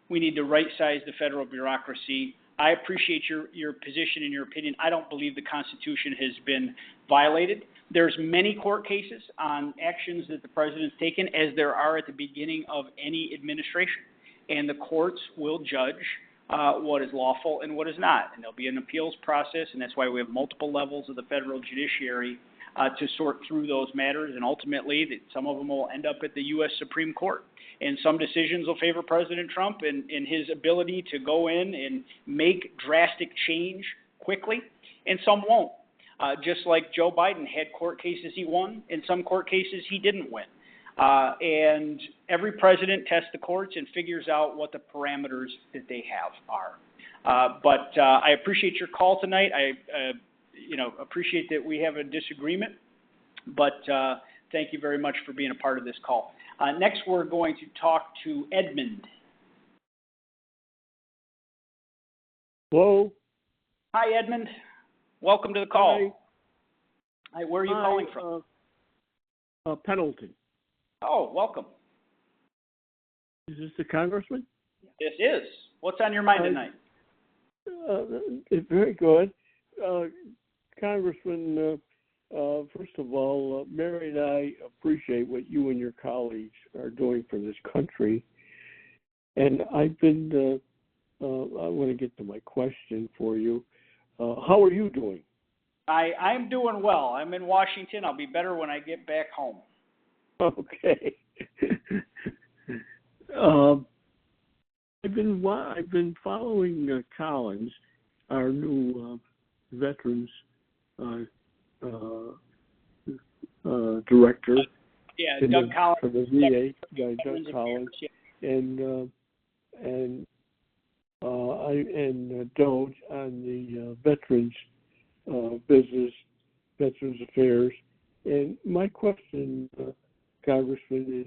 We need to right-size the federal bureaucracy. I appreciate your position and your opinion. I don't believe the Constitution has been violated. There's many court cases on actions that the president's taken, as there are at the beginning of any administration. And the courts will judge what is lawful and what is not. And there'll be an appeals process, and that's why we have multiple levels of the federal judiciary to sort through those matters. And ultimately, some of them will end up at the U.S. Supreme Court. And some decisions will favor President Trump and his ability to go in and make drastic change quickly, and some won't. Just like Joe Biden had court cases he won, and some court cases he didn't win. And every president tests the courts and figures out what the parameters that they have are. But I appreciate your call tonight. I appreciate that we have a disagreement, but thank you very much for being a part of this call. Next, we're going to talk to Edmund. Hello. Hi, Edmund. Welcome to the call. Hi. Where are you calling from? Pendleton. Oh, welcome. Is this the Congressman? This is. What's on your mind tonight? Very good. Congressman, first of all, Mary and I appreciate what you and your colleagues are doing for this country. And I've been, I want to get to my question for you. How are you doing? I'm doing well. I'm in Washington. I'll be better when I get back home. Okay. I've been following Collins, our new veterans director. Yeah, Doug Collins. From the VA, Doug Collins, and Doge on the veterans business, veterans affairs. And my question, Congressman,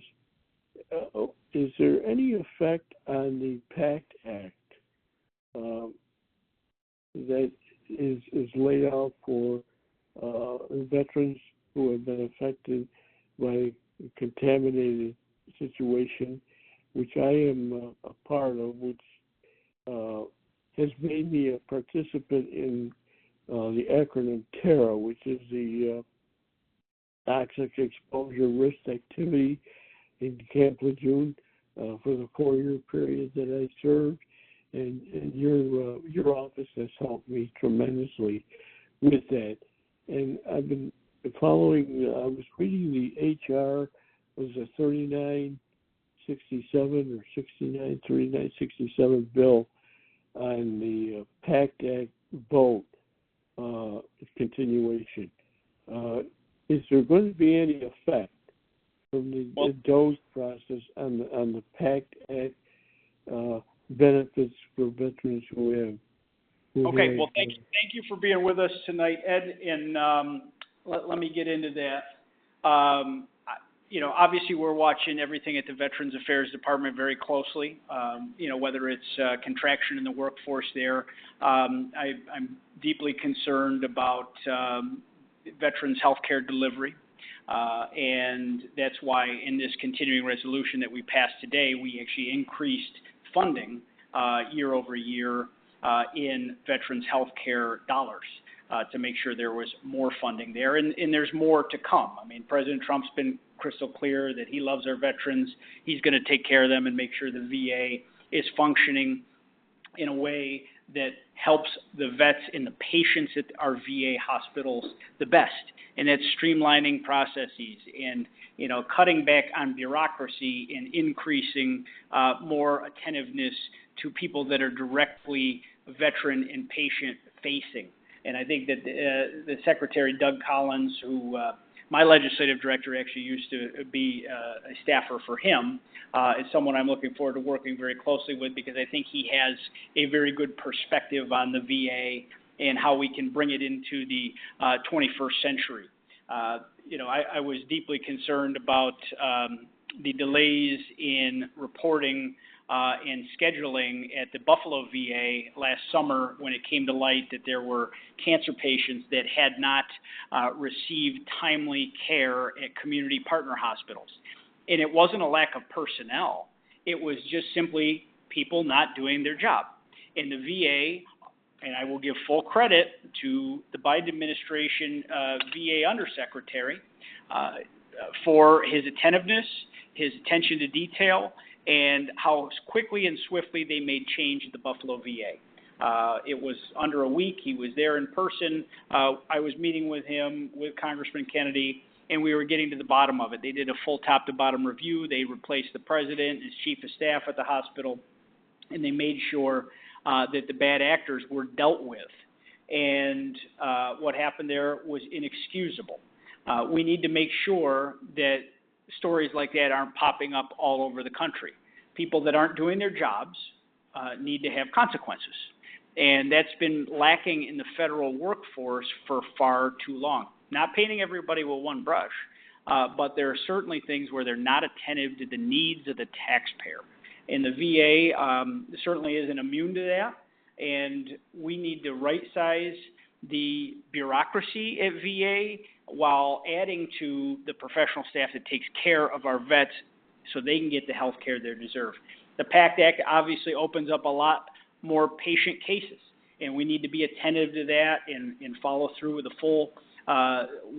is there any effect on the PACT Act that is laid out for veterans who have been affected by a contaminated situation, which I am a part of, which has made me a participant in the acronym TARA, which is the Toxic Exposure Risk Activity in Camp Lejeune for the 4-year period that I served, and your office has helped me tremendously with that. And I've been following. I was reading the HR, was a 3967 or 3967 bill on the PACT Act vote continuation. Is there going to be any effect from the DOGE process on the PACT Act benefits for veterans who have. Okay, well, thank you for being with us tonight, Ed, and let me get into that. Obviously we're watching everything at the Veterans Affairs Department very closely, whether it's contraction in the workforce there. I'm deeply concerned about veterans health care delivery, and that's why in this continuing resolution that we passed today, we actually increased funding year over year in veterans health care dollars to make sure there was more funding there, and there's more to come. I mean, President Trump's been crystal clear that he loves our veterans. He's going to take care of them and make sure the VA is functioning in a way that helps the vets and the patients at our VA hospitals the best. And that's streamlining processes and, cutting back on bureaucracy and increasing more attentiveness to people that are directly veteran and patient facing. And I think that the Secretary, Doug Collins, who my legislative director actually used to be a staffer for him, is someone I'm looking forward to working very closely with, because I think he has a very good perspective on the VA and how we can bring it into the 21st century. I was deeply concerned about the delays in reporting and scheduling at the Buffalo VA last summer when it came to light that there were cancer patients that had not received timely care at community partner hospitals. And it wasn't a lack of personnel. It was just simply people not doing their job. And the VA, and I will give full credit to the Biden administration VA undersecretary for his attentiveness, his attention to detail, and how quickly and swiftly they made change at the Buffalo VA. It was under a week. He was there in person. I was meeting with him, with Congressman Kennedy, and we were getting to the bottom of it. They did a full top-to-bottom review. They replaced the president, his chief of staff at the hospital, and they made sure that the bad actors were dealt with. And what happened there was inexcusable. We need to make sure that stories like that aren't popping up all over the country. People that aren't doing their jobs need to have consequences. And that's been lacking in the federal workforce for far too long. Not painting everybody with one brush, but there are certainly things where they're not attentive to the needs of the taxpayer. And the VA certainly isn't immune to that. And we need to right-size the bureaucracy at VA while adding to the professional staff that takes care of our vets so they can get the health care they deserve. The PACT Act obviously opens up a lot more patient cases, and we need to be attentive to that and follow through with the full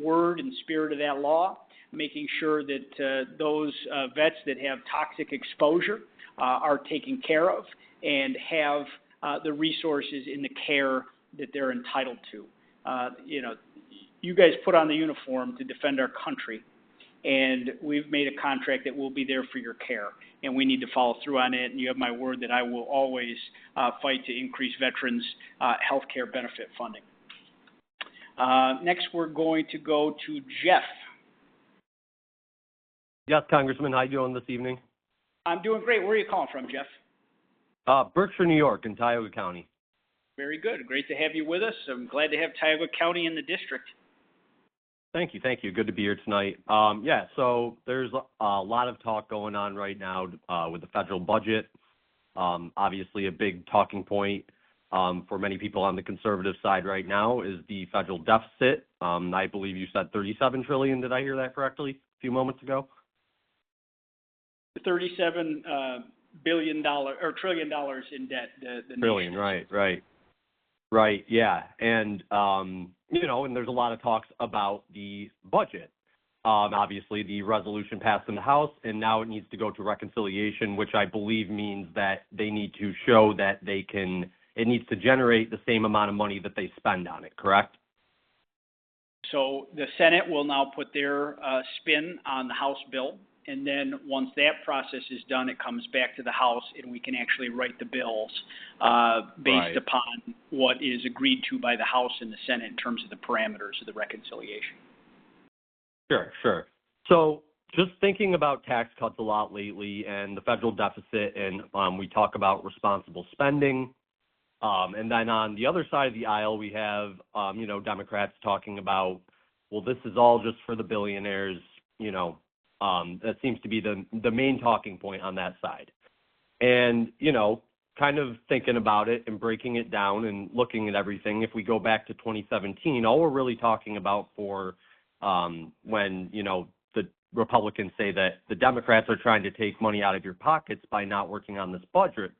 word and spirit of that law, making sure that those vets that have toxic exposure are taken care of and have the resources in the care that they're entitled to. You guys put on the uniform to defend our country, and we've made a contract that will be there for your care, and we need to follow through on it. And you have my word that I will always fight to increase veterans' health care benefit funding. Next, we're going to go to Jeff. Yes, Congressman. How you doing this evening? I'm doing great. Where are you calling from, Jeff? Berkshire, New York, in Tioga County. Very good. Great to have you with us. I'm glad to have Tioga County in the district. Thank you. Good to be here tonight. So there's a lot of talk going on right now with the federal budget. Obviously, a big talking point for many people on the conservative side right now is the federal deficit. I believe you said $37 trillion. Did I hear that correctly a few moments ago? $37 billion or $1 trillion in debt. The trillion, right, yeah, and and there's a lot of talks about the budget. Obviously, the resolution passed in the House, and now it needs to go to reconciliation, which I believe means that they need to show that it needs to generate the same amount of money that they spend on it, correct? So the Senate will now put their spin on the House bill, and then once that process is done, it comes back to the House, and we can actually write the bills based upon what is agreed to by the House and the Senate in terms of the parameters of the reconciliation. Sure. So just thinking about tax cuts a lot lately and the federal deficit, and we talk about responsible spending. And then on the other side of the aisle, we have, Democrats talking about, well, this is all just for the billionaires. That seems to be the main talking point on that side. And, kind of thinking about it and breaking it down and looking at everything, if we go back to 2017, all we're really talking about for when, the Republicans say that the Democrats are trying to take money out of your pockets by not working on this budget,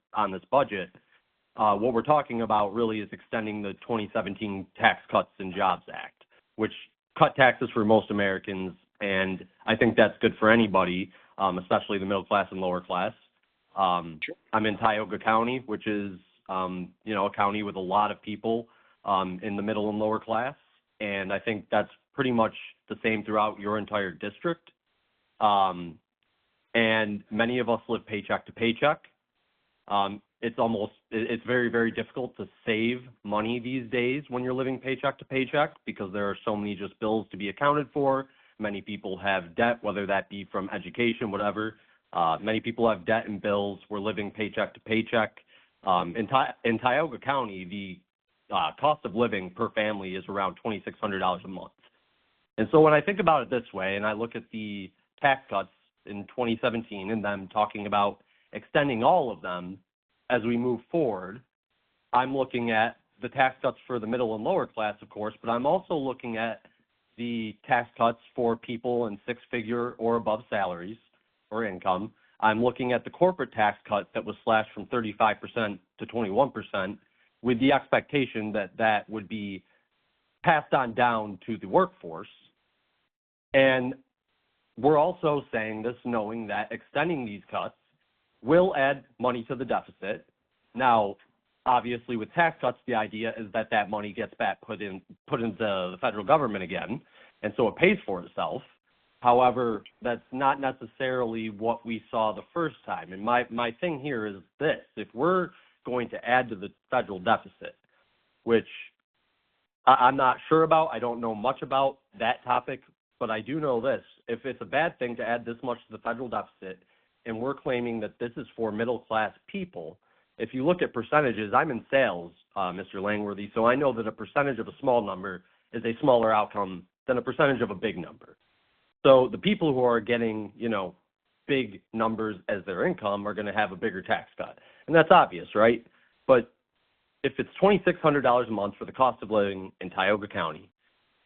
what we're talking about really is extending the 2017 Tax Cuts and Jobs Act, which cut taxes for most Americans, and I think that's good for anybody, especially the middle class and lower class. Sure. I'm in Tioga County, which is, a county with a lot of people in the middle and lower class, and I think that's pretty much the same throughout your entire district. And many of us live paycheck to paycheck. It's very, very difficult to save money these days when you're living paycheck to paycheck because there are so many just bills to be accounted for. Many people have debt, whether that be from education, whatever. Many people have debt and bills. We're living paycheck to paycheck. In Tioga County, the cost of living per family is around $2,600 a month. And so when I think about it this way, and I look at the tax cuts in 2017 and them talking about extending all of them as we move forward, I'm looking at the tax cuts for the middle and lower class, of course, but I'm also looking at the tax cuts for people in six-figure or above salaries or income. I'm looking at the corporate tax cut that was slashed from 35% to 21% with the expectation that that would be passed on down to the workforce. And we're also saying this knowing that extending these cuts will add money to the deficit. Now, obviously, with tax cuts, the idea is that that money gets back put into the federal government again, and so it pays for itself. However, that's not necessarily what we saw the first time. And my thing here is this. If we're going to add to the federal deficit, which I'm not sure about, I don't know much about that topic, but I do know this. If it's a bad thing to add this much to the federal deficit, and we're claiming that this is for middle-class people, if you look at percentages, I'm in sales, Mr. Langworthy, so I know that a percentage of a small number is a smaller outcome than a percentage of a big number. So the people who are getting, big numbers as their income are going to have a bigger tax cut. And that's obvious, right? But if it's $2,600 a month for the cost of living in Tioga County,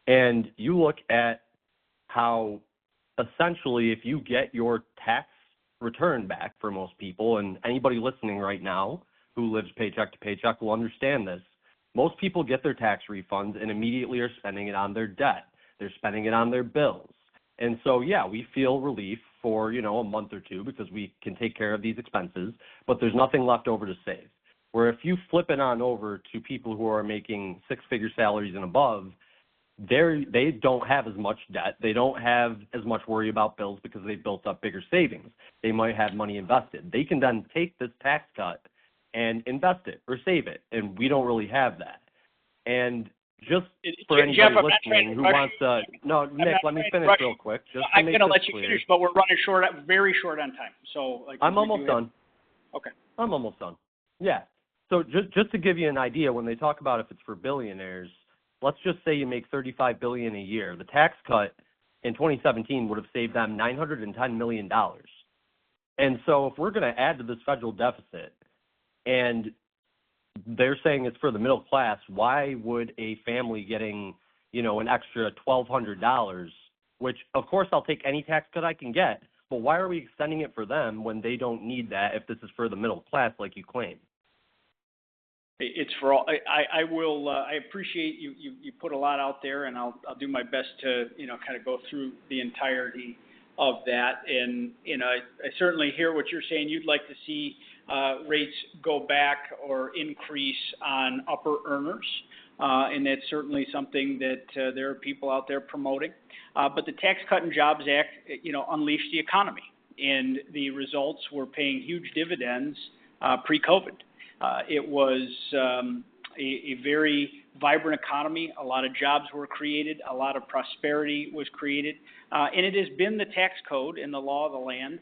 and you look at how essentially if you get your tax return back for most people, and anybody listening right now who lives paycheck to paycheck will understand this, most people get their tax refunds and immediately are spending it on their debt. They're spending it on their bills. And so, yeah, we feel relief for, a month or two because we can take care of these expenses, but there's nothing left over to save. Where if you flip it on over to people who are making six-figure salaries and above, they don't have as much debt. They don't have as much worry about bills because they've built up bigger savings. They might have money invested. They can then take this tax cut and invest it or save it, and we don't really have that. And just for anybody Jeff, listening who wants to – no, Nick, let me finish real quick. I'm going to let you finish, but we're running very short on time. So I'm almost done. Okay. I'm almost done. Yeah. So just to give you an idea, when they talk about if it's for billionaires, let's just say you make $35 billion a year. The tax cut in 2017 would have saved them $910 million. And so if we're going to add to this federal deficit and they're saying it's for the middle class, why would a family getting, an extra $1,200, which, of course, I'll take any tax cut I can get, but why are we extending it for them when they don't need that if this is for the middle class like you claim? It's for all. I will. I appreciate you put a lot out there, and I'll do my best to kind of go through the entirety of that. And I certainly hear what you're saying. You'd like to see rates go back or increase on upper earners, and that's certainly something that there are people out there promoting. But the Tax Cut and Jobs Act, unleashed the economy, and the results were paying huge dividends pre-COVID. It was a very vibrant economy. A lot of jobs were created. A lot of prosperity was created. And it has been the tax code and the law of the land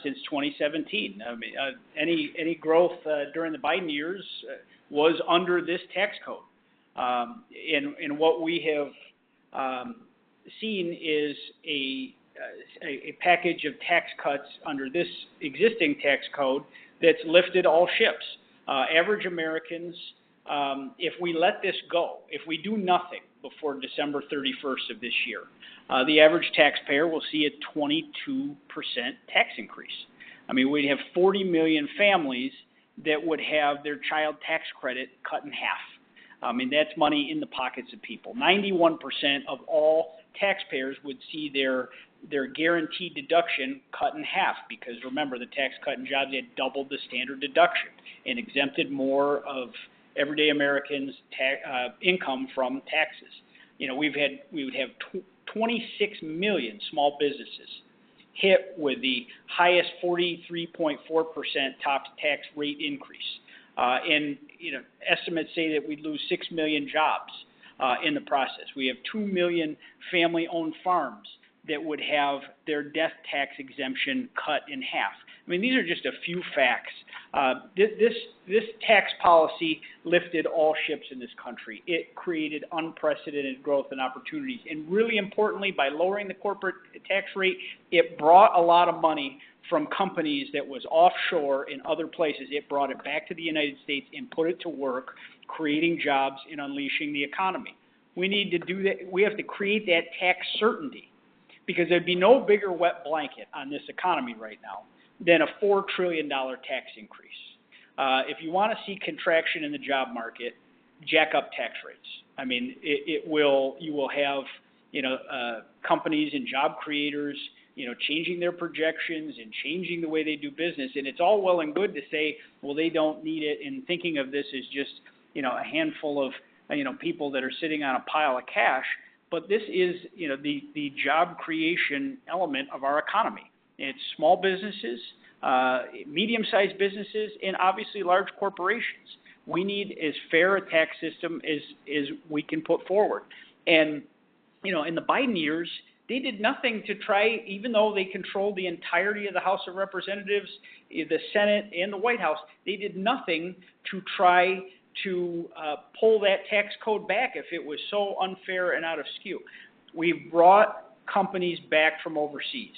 since 2017. I mean, any growth during the Biden years was under this tax code. And what we have seen is a package of tax cuts under this existing tax code that's lifted all ships. Average Americans, if we let this go, if we do nothing before December 31st of this year, the average taxpayer will see a 22% tax increase. I mean, we'd have 40 million families that would have their child tax credit cut in half. I mean, that's money in the pockets of people. 91% of all taxpayers would see their guaranteed deduction cut in half because, remember, the Tax Cut and Jobs had doubled the standard deduction and exempted more of everyday Americans' income from taxes. You know, we would have 26 million small businesses hit with the highest 43.4% top tax rate increase. And, you know, estimates say that we'd lose 6 million jobs in the process. We have 2 million family-owned farms that would have their death tax exemption cut in half. I mean, these are just a few facts. This tax policy lifted all ships in this country. It created unprecedented growth and opportunities. And really importantly, by lowering the corporate tax rate, it brought a lot of money from companies that was offshore in other places. It brought it back to the United States and put it to work, creating jobs and unleashing the economy. We need to do that. We have to create that tax certainty because there'd be no bigger wet blanket on this economy right now than a $4 trillion tax increase. If you want to see contraction in the job market, jack up tax rates. I mean, you will have, you know, companies and job creators, you know, changing their projections and changing the way they do business. And it's all well and good to say, well, they don't need it, and thinking of this as just, you know, a handful of, you know, people that are sitting on a pile of cash. But this is, you know, the job creation element of our economy. It's small businesses, medium-sized businesses, and obviously large corporations. We need as fair a tax system as we can put forward. And, you know, in the Biden years, they did nothing to try, even though they controlled the entirety of the House of Representatives, the Senate, and the White House, they did nothing to try to pull that tax code back if it was so unfair and out of skew. We've brought companies back from overseas.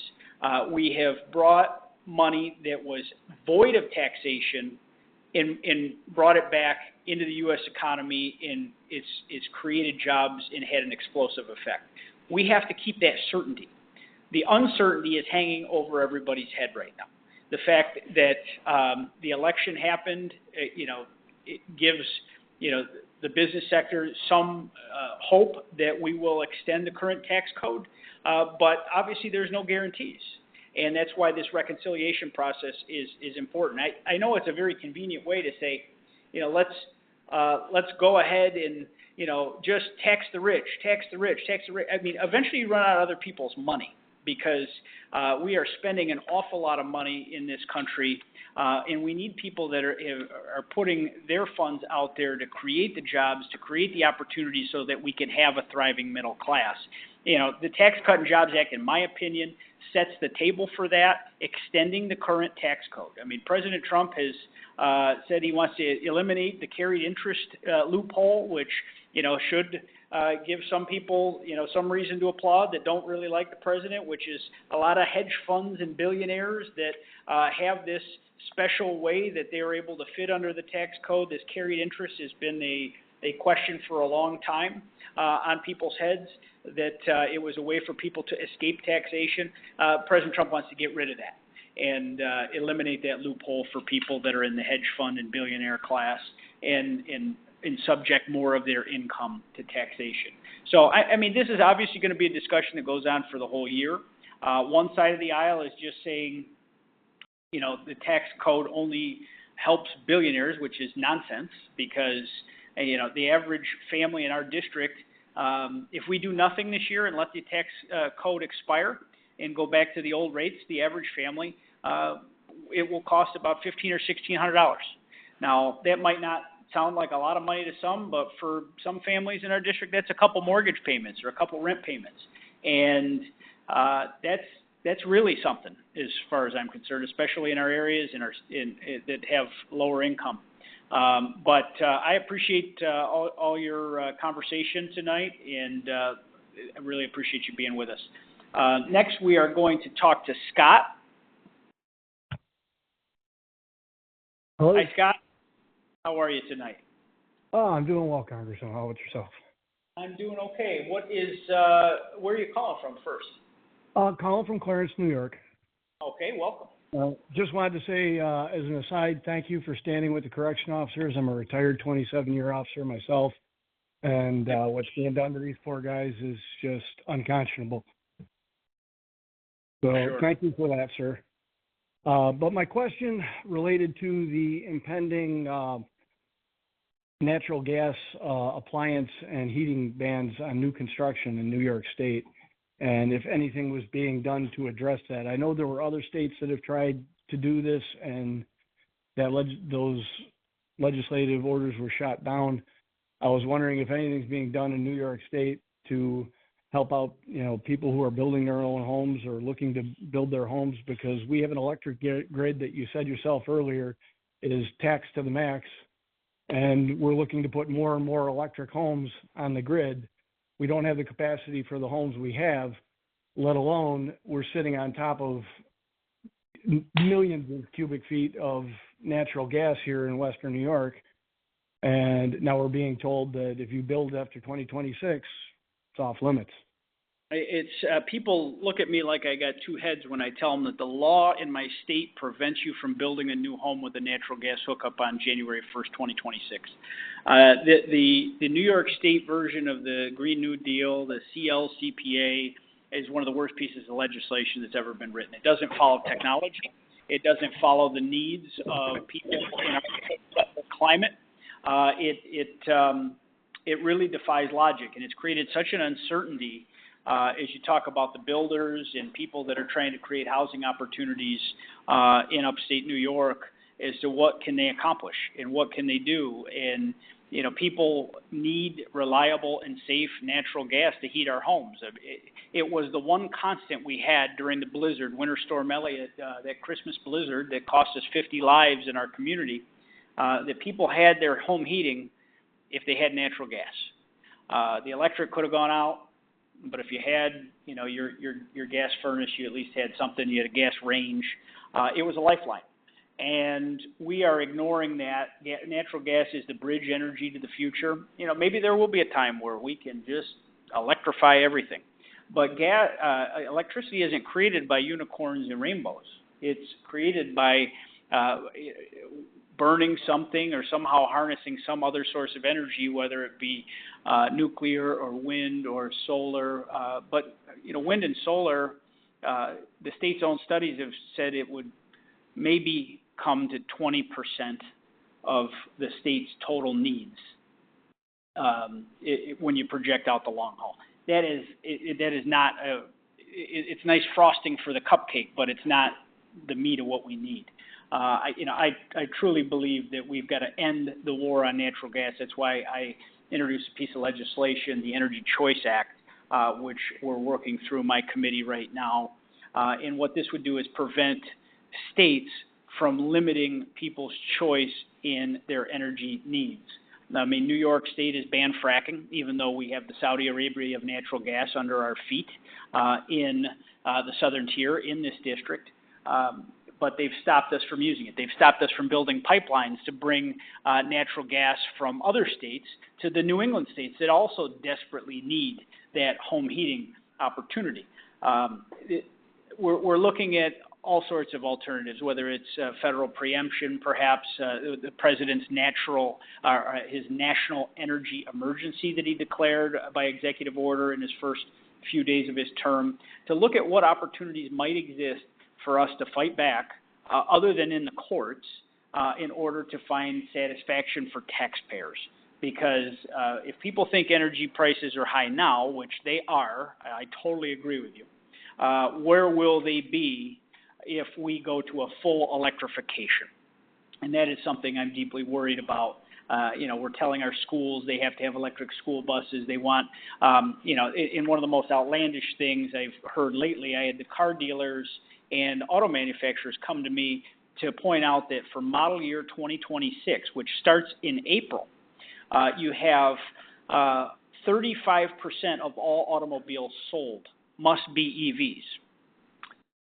We have brought money that was void of taxation and brought it back into the U.S. economy, and it's created jobs and had an explosive effect. We have to keep that certainty. The uncertainty is hanging over everybody's head right now. The fact that the election happened, you know, it gives, you know, the business sector some hope that we will extend the current tax code, but obviously there's no guarantees. And that's why this reconciliation process is important. I know it's a very convenient way to say, you know, let's go ahead and, you know, just tax the rich, tax the rich, tax the rich. I mean, eventually you run out of other people's money because we are spending an awful lot of money in this country, and we need people that are putting their funds out there to create the jobs, to create the opportunities so that we can have a thriving middle class. You know, the Tax Cut and Jobs Act, in my opinion, sets the table for that, extending the current tax code. I mean, President Trump has said he wants to eliminate the carried interest loophole, which, you know, should give some people, you know, some reason to applaud that don't really like the president, which is a lot of hedge funds and billionaires that have this special way that they are able to fit under the tax code. This carried interest has been a question for a long time on people's heads, that it was a way for people to escape taxation. President Trump wants to get rid of that and eliminate that loophole for people that are in the hedge fund and billionaire class and subject more of their income to taxation. So, I mean, this is obviously going to be a discussion that goes on for the whole year. One side of the aisle is just saying, you know, the tax code only helps billionaires, which is nonsense because, you know, the average family in our district, if we do nothing this year and let the tax code expire and go back to the old rates, the average family, it will cost about $1,500 or $1,600. Now, that might not sound like a lot of money to some, but for some families in our district, that's a couple mortgage payments or a couple rent payments. And that's really something as far as I'm concerned, especially in our areas that have lower income. But I appreciate all your conversation tonight, and I really appreciate you being with us. Next, we are going to talk to Scott. Hello. Hi, Scott. How are you tonight? Oh, I'm doing well, Congressman. How about yourself? I'm doing okay. What is, where are you calling from first? Calling from Clarence, New York. Okay, welcome. Just wanted to say, as an aside, thank you for standing with the correction officers. I'm a retired 27-year officer myself, and what's being done to these poor guys is just unconscionable. So Sure. Thank you for that, sir. But my question related to the impending natural gas appliance and heating bans on new construction in New York State, and if anything was being done to address that. I know there were other states that have tried to do this, and that those legislative orders were shot down. I was wondering if anything's being done in New York State to help out, people who are building their own homes or looking to build their homes, because we have an electric grid that you said yourself earlier is taxed to the max, and we're looking to put more and more electric homes on the grid. We don't have the capacity for the homes we have, let alone we're sitting on top of millions of cubic feet of natural gas here in Western New York. And now we're being told that if you build after 2026, it's off limits. It's people look at me like I got two heads when I tell them that the law in my state prevents you from building a new home with a natural gas hookup on January 1st, 2026. The New York State version of the Green New Deal, the CLCPA, is one of the worst pieces of legislation that's ever been written. It doesn't follow technology. It doesn't follow the needs of people in our climate. It really defies logic, and it's created such an uncertainty as you talk about the builders and people that are trying to create housing opportunities in upstate New York as to what can they accomplish and what can they do. And, people need reliable and safe natural gas to heat our homes. It was the one constant we had during the blizzard, Winter Storm Elliott, that Christmas blizzard that cost us 50 lives in our community, that people had their home heating if they had natural gas. The electric could have gone out, but if you had, your gas furnace, you at least had something. You had a gas range. It was a lifeline, and we are ignoring that. Natural gas is the bridge energy to the future. Maybe there will be a time where we can just electrify everything, but electricity isn't created by unicorns and rainbows. It's created by burning something or somehow harnessing some other source of energy, whether it be nuclear or wind or solar. But wind and solar, the state's own studies have said it would maybe come to 20% of the state's total needs when you project out the long haul. That is not it's nice frosting for the cupcake, but it's not the meat of what we need. I truly believe that we've got to end the war on natural gas. That's why I introduced a piece of legislation, the Energy Choice Act, which we're working through my committee right now. And what this would do is prevent states from limiting people's choice in their energy needs. I mean, New York State has banned fracking, even though we have the Saudi Arabia of natural gas under our feet in the southern tier in this district. But they've stopped us from using it. They've stopped us from building pipelines to bring natural gas from other states to the New England states that also desperately need that home heating opportunity. We're looking at all sorts of alternatives, whether it's federal preemption, perhaps the president's his national energy emergency that he declared by executive order in his first few days of his term, to look at what opportunities might exist for us to fight back, other than in the courts, in order to find satisfaction for taxpayers. Because if people think energy prices are high now, which they are, I totally agree with you, where will they be if we go to a full electrification? And that is something I'm deeply worried about. We're telling our schools they have to have electric school buses. They want, in one of the most outlandish things I've heard lately, I had the car dealers and auto manufacturers come to me to point out that for model year 2026, which starts in April, you have 35% of all automobiles sold must be EVs.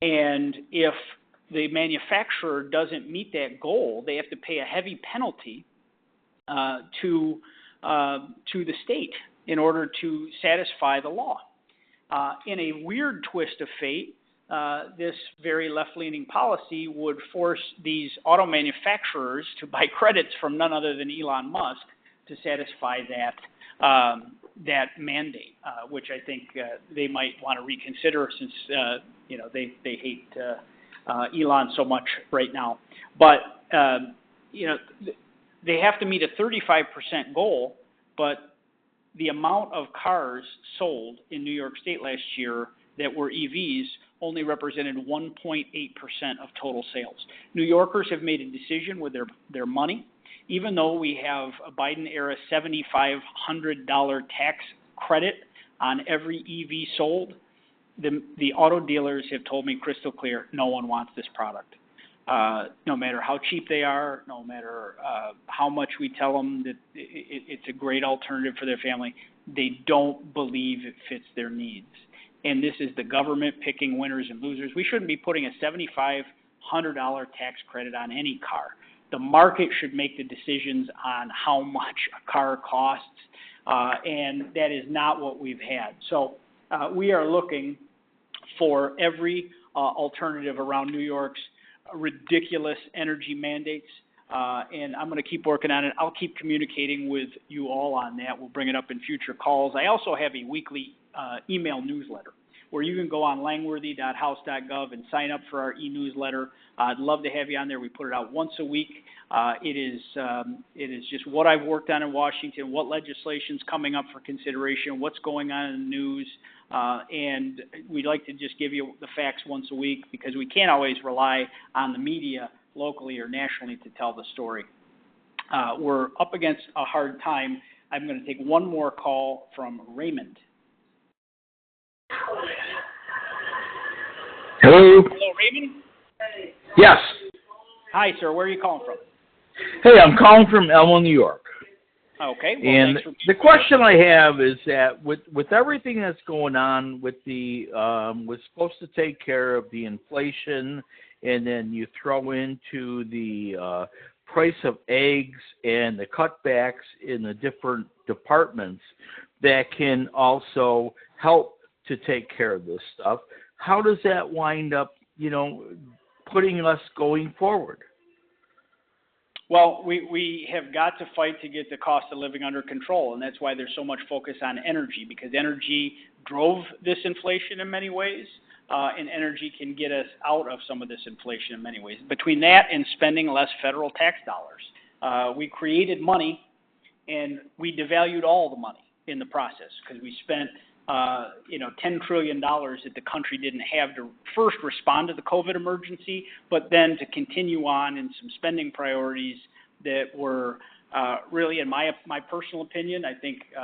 And if the manufacturer doesn't meet that goal, they have to pay a heavy penalty to the state in order to satisfy the law. In a weird twist of fate, this very left-leaning policy would force these auto manufacturers to buy credits from none other than Elon Musk to satisfy that mandate, which I think they might want to reconsider since they hate Elon so much right now. But they have to meet a 35% goal, but the amount of cars sold in New York State last year that were EVs only represented 1.8% of total sales. New Yorkers have made a decision with their money. Even though we have a Biden-era $7,500 tax credit on every EV sold, the auto dealers have told me crystal clear, no one wants this product. No matter how cheap they are, no matter how much we tell them that it's a great alternative for their family, they don't believe it fits their needs. And this is the government picking winners and losers. We shouldn't be putting a $7,500 tax credit on any car. The market should make the decisions on how much a car costs, and that is not what we've had. So we are looking for every alternative around New York's ridiculous energy mandates, and I'm going to keep working on it. I'll keep communicating with you all on that. We'll bring it up in future calls. I also have a weekly email newsletter where you can go on langworthy.house.gov and sign up for our e-newsletter. I'd love to have you on there. We put it out once a week. It is just what I've worked on in Washington, what legislation's coming up for consideration, what's going on in the news, and we'd like to just give you the facts once a week because we can't always rely on the media locally or nationally to tell the story. We're up against a hard time. I'm going to take one more call from Raymond. Hello. Hello, Raymond? Yes. Hi, sir. Where are you calling from? Hey, I'm calling from Elma, New York. Okay. Well, and thanks for the question I have is that with everything that's going on with we're supposed to take care of the inflation, and then you throw into the price of eggs and the cutbacks in the different departments that can also help to take care of this stuff. How does that wind up, putting us going forward? Well, we have got to fight to get the cost of living under control, and that's why there's so much focus on energy, because energy drove this inflation in many ways, and energy can get us out of some of this inflation in many ways. Between that and spending less federal tax dollars, we created money, and we devalued all the money in the process because we spent $10 trillion that the country didn't have to first respond to the COVID emergency, but then to continue on in some spending priorities that were really, in my personal opinion, I think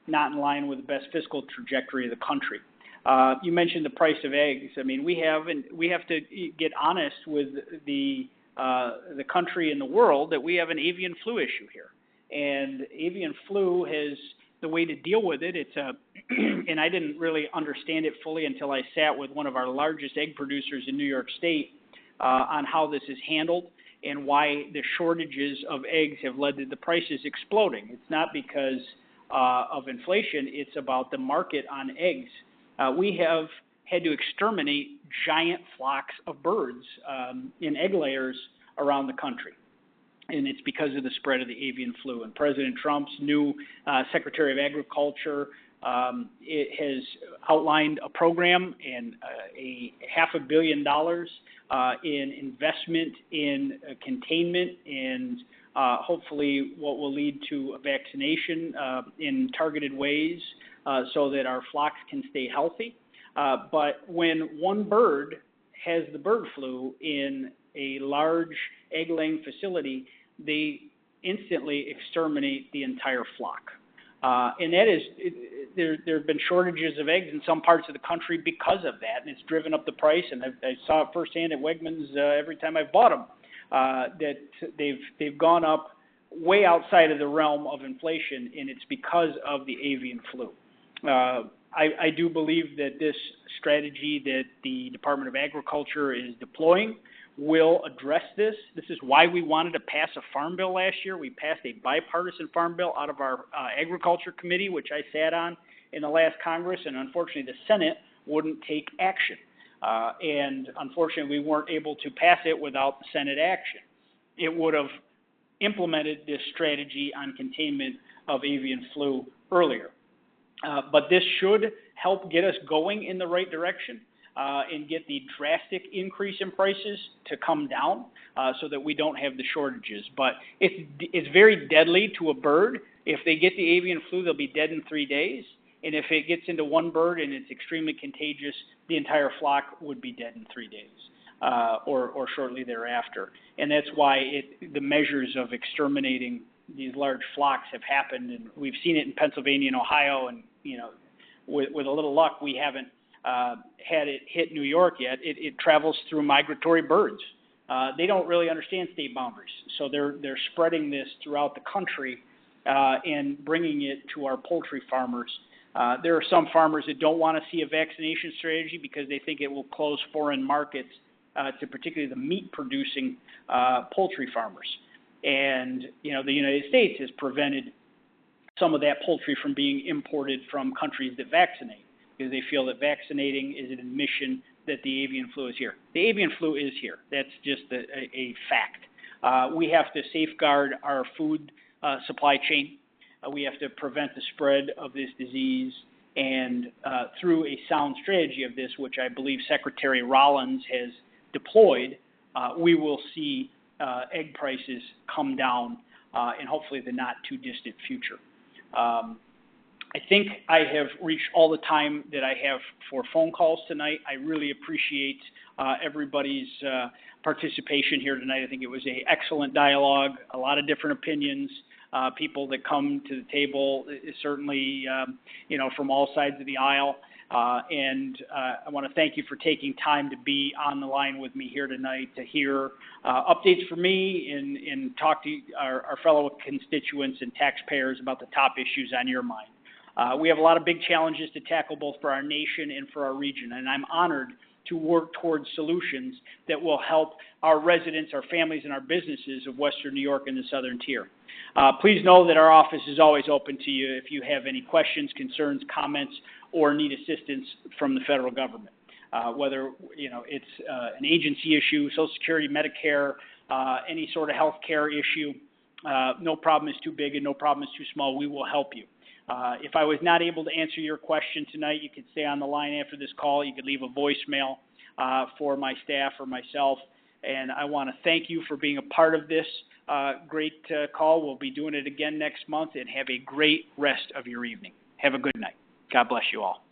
not in line with the best fiscal trajectory of the country. You mentioned the price of eggs. I mean, we have to get honest with the country and the world that we have an avian flu issue here, and avian flu has the way to deal with it. And I didn't really understand it fully until I sat with one of our largest egg producers in New York State on how this is handled and why the shortages of eggs have led to the prices exploding. It's not because of inflation, it's about the market on eggs. We have had to exterminate giant flocks of birds in egg layers around the country. And it's because of the spread of the avian flu. And President Trump's new Secretary of Agriculture it has outlined a program and a $500 million in investment in containment and hopefully what will lead to a vaccination in targeted ways so that our flocks can stay healthy. But when one bird has the bird flu in a large egg-laying facility, they instantly exterminate the entire flock. And that is, there have been shortages of eggs in some parts of the country because of that, and it's driven up the price. And I saw it firsthand at Wegmans every time I bought them, that they've gone up way outside of the realm of inflation, and it's because of the avian flu. I do believe that this strategy that the Department of Agriculture is deploying will address this. This is why we wanted to pass a farm bill last year. We passed a bipartisan farm bill out of our Agriculture Committee, which I sat on in the last Congress, and unfortunately the Senate wouldn't take action. And unfortunately we weren't able to pass it without the Senate action. It would have implemented this strategy on containment of avian flu earlier. But this should help get us going in the right direction and get the drastic increase in prices to come down so that we don't have the shortages. But it's very deadly to a bird. If they get the avian flu, they'll be dead in 3 days. And if it gets into one bird and it's extremely contagious, the entire flock would be dead in 3 days or shortly thereafter. And that's why the measures of exterminating these large flocks have happened. And we've seen it in Pennsylvania and Ohio. And, you know, with a little luck, we haven't had it hit New York yet. It travels through migratory birds. They don't really understand state boundaries. So they're spreading this throughout the country and bringing it to our poultry farmers. There are some farmers that don't want to see a vaccination strategy because they think it will close foreign markets to particularly the meat-producing poultry farmers. And, you know, the United States has prevented some of that poultry from being imported from countries that vaccinate because they feel that vaccinating is an admission that the avian flu is here. The avian flu is here. That's just a fact. We have to safeguard our food supply chain. We have to prevent the spread of this disease, and through a sound strategy of this, which I believe Secretary Rollins has deployed, we will see egg prices come down in hopefully the not too distant future. I think I have reached all the time that I have for phone calls tonight. I really appreciate everybody's participation here tonight. I think it was an excellent dialogue, a lot of different opinions. People that come to the table, certainly, you know, from all sides of the aisle. And I want to thank you for taking time to be on the line with me here tonight to hear updates from me and talk to our fellow constituents and taxpayers about the top issues on your mind. We have a lot of big challenges to tackle both for our nation and for our region, and I'm honored to work towards solutions that will help our residents, our families, and our businesses of Western New York and the Southern Tier. Please know that our office is always open to you if you have any questions, concerns, comments, or need assistance from the federal government. Whether, you know, it's an agency issue, Social Security, Medicare, any sort of health care issue, no problem is too big and no problem is too small. We will help you. If I was not able to answer your question tonight, you could stay on the line after this call. You could leave a voicemail for my staff or myself. And I want to thank you for being a part of this great call. We'll be doing it again next month, and have a great rest of your evening. Have a good night. God bless you all.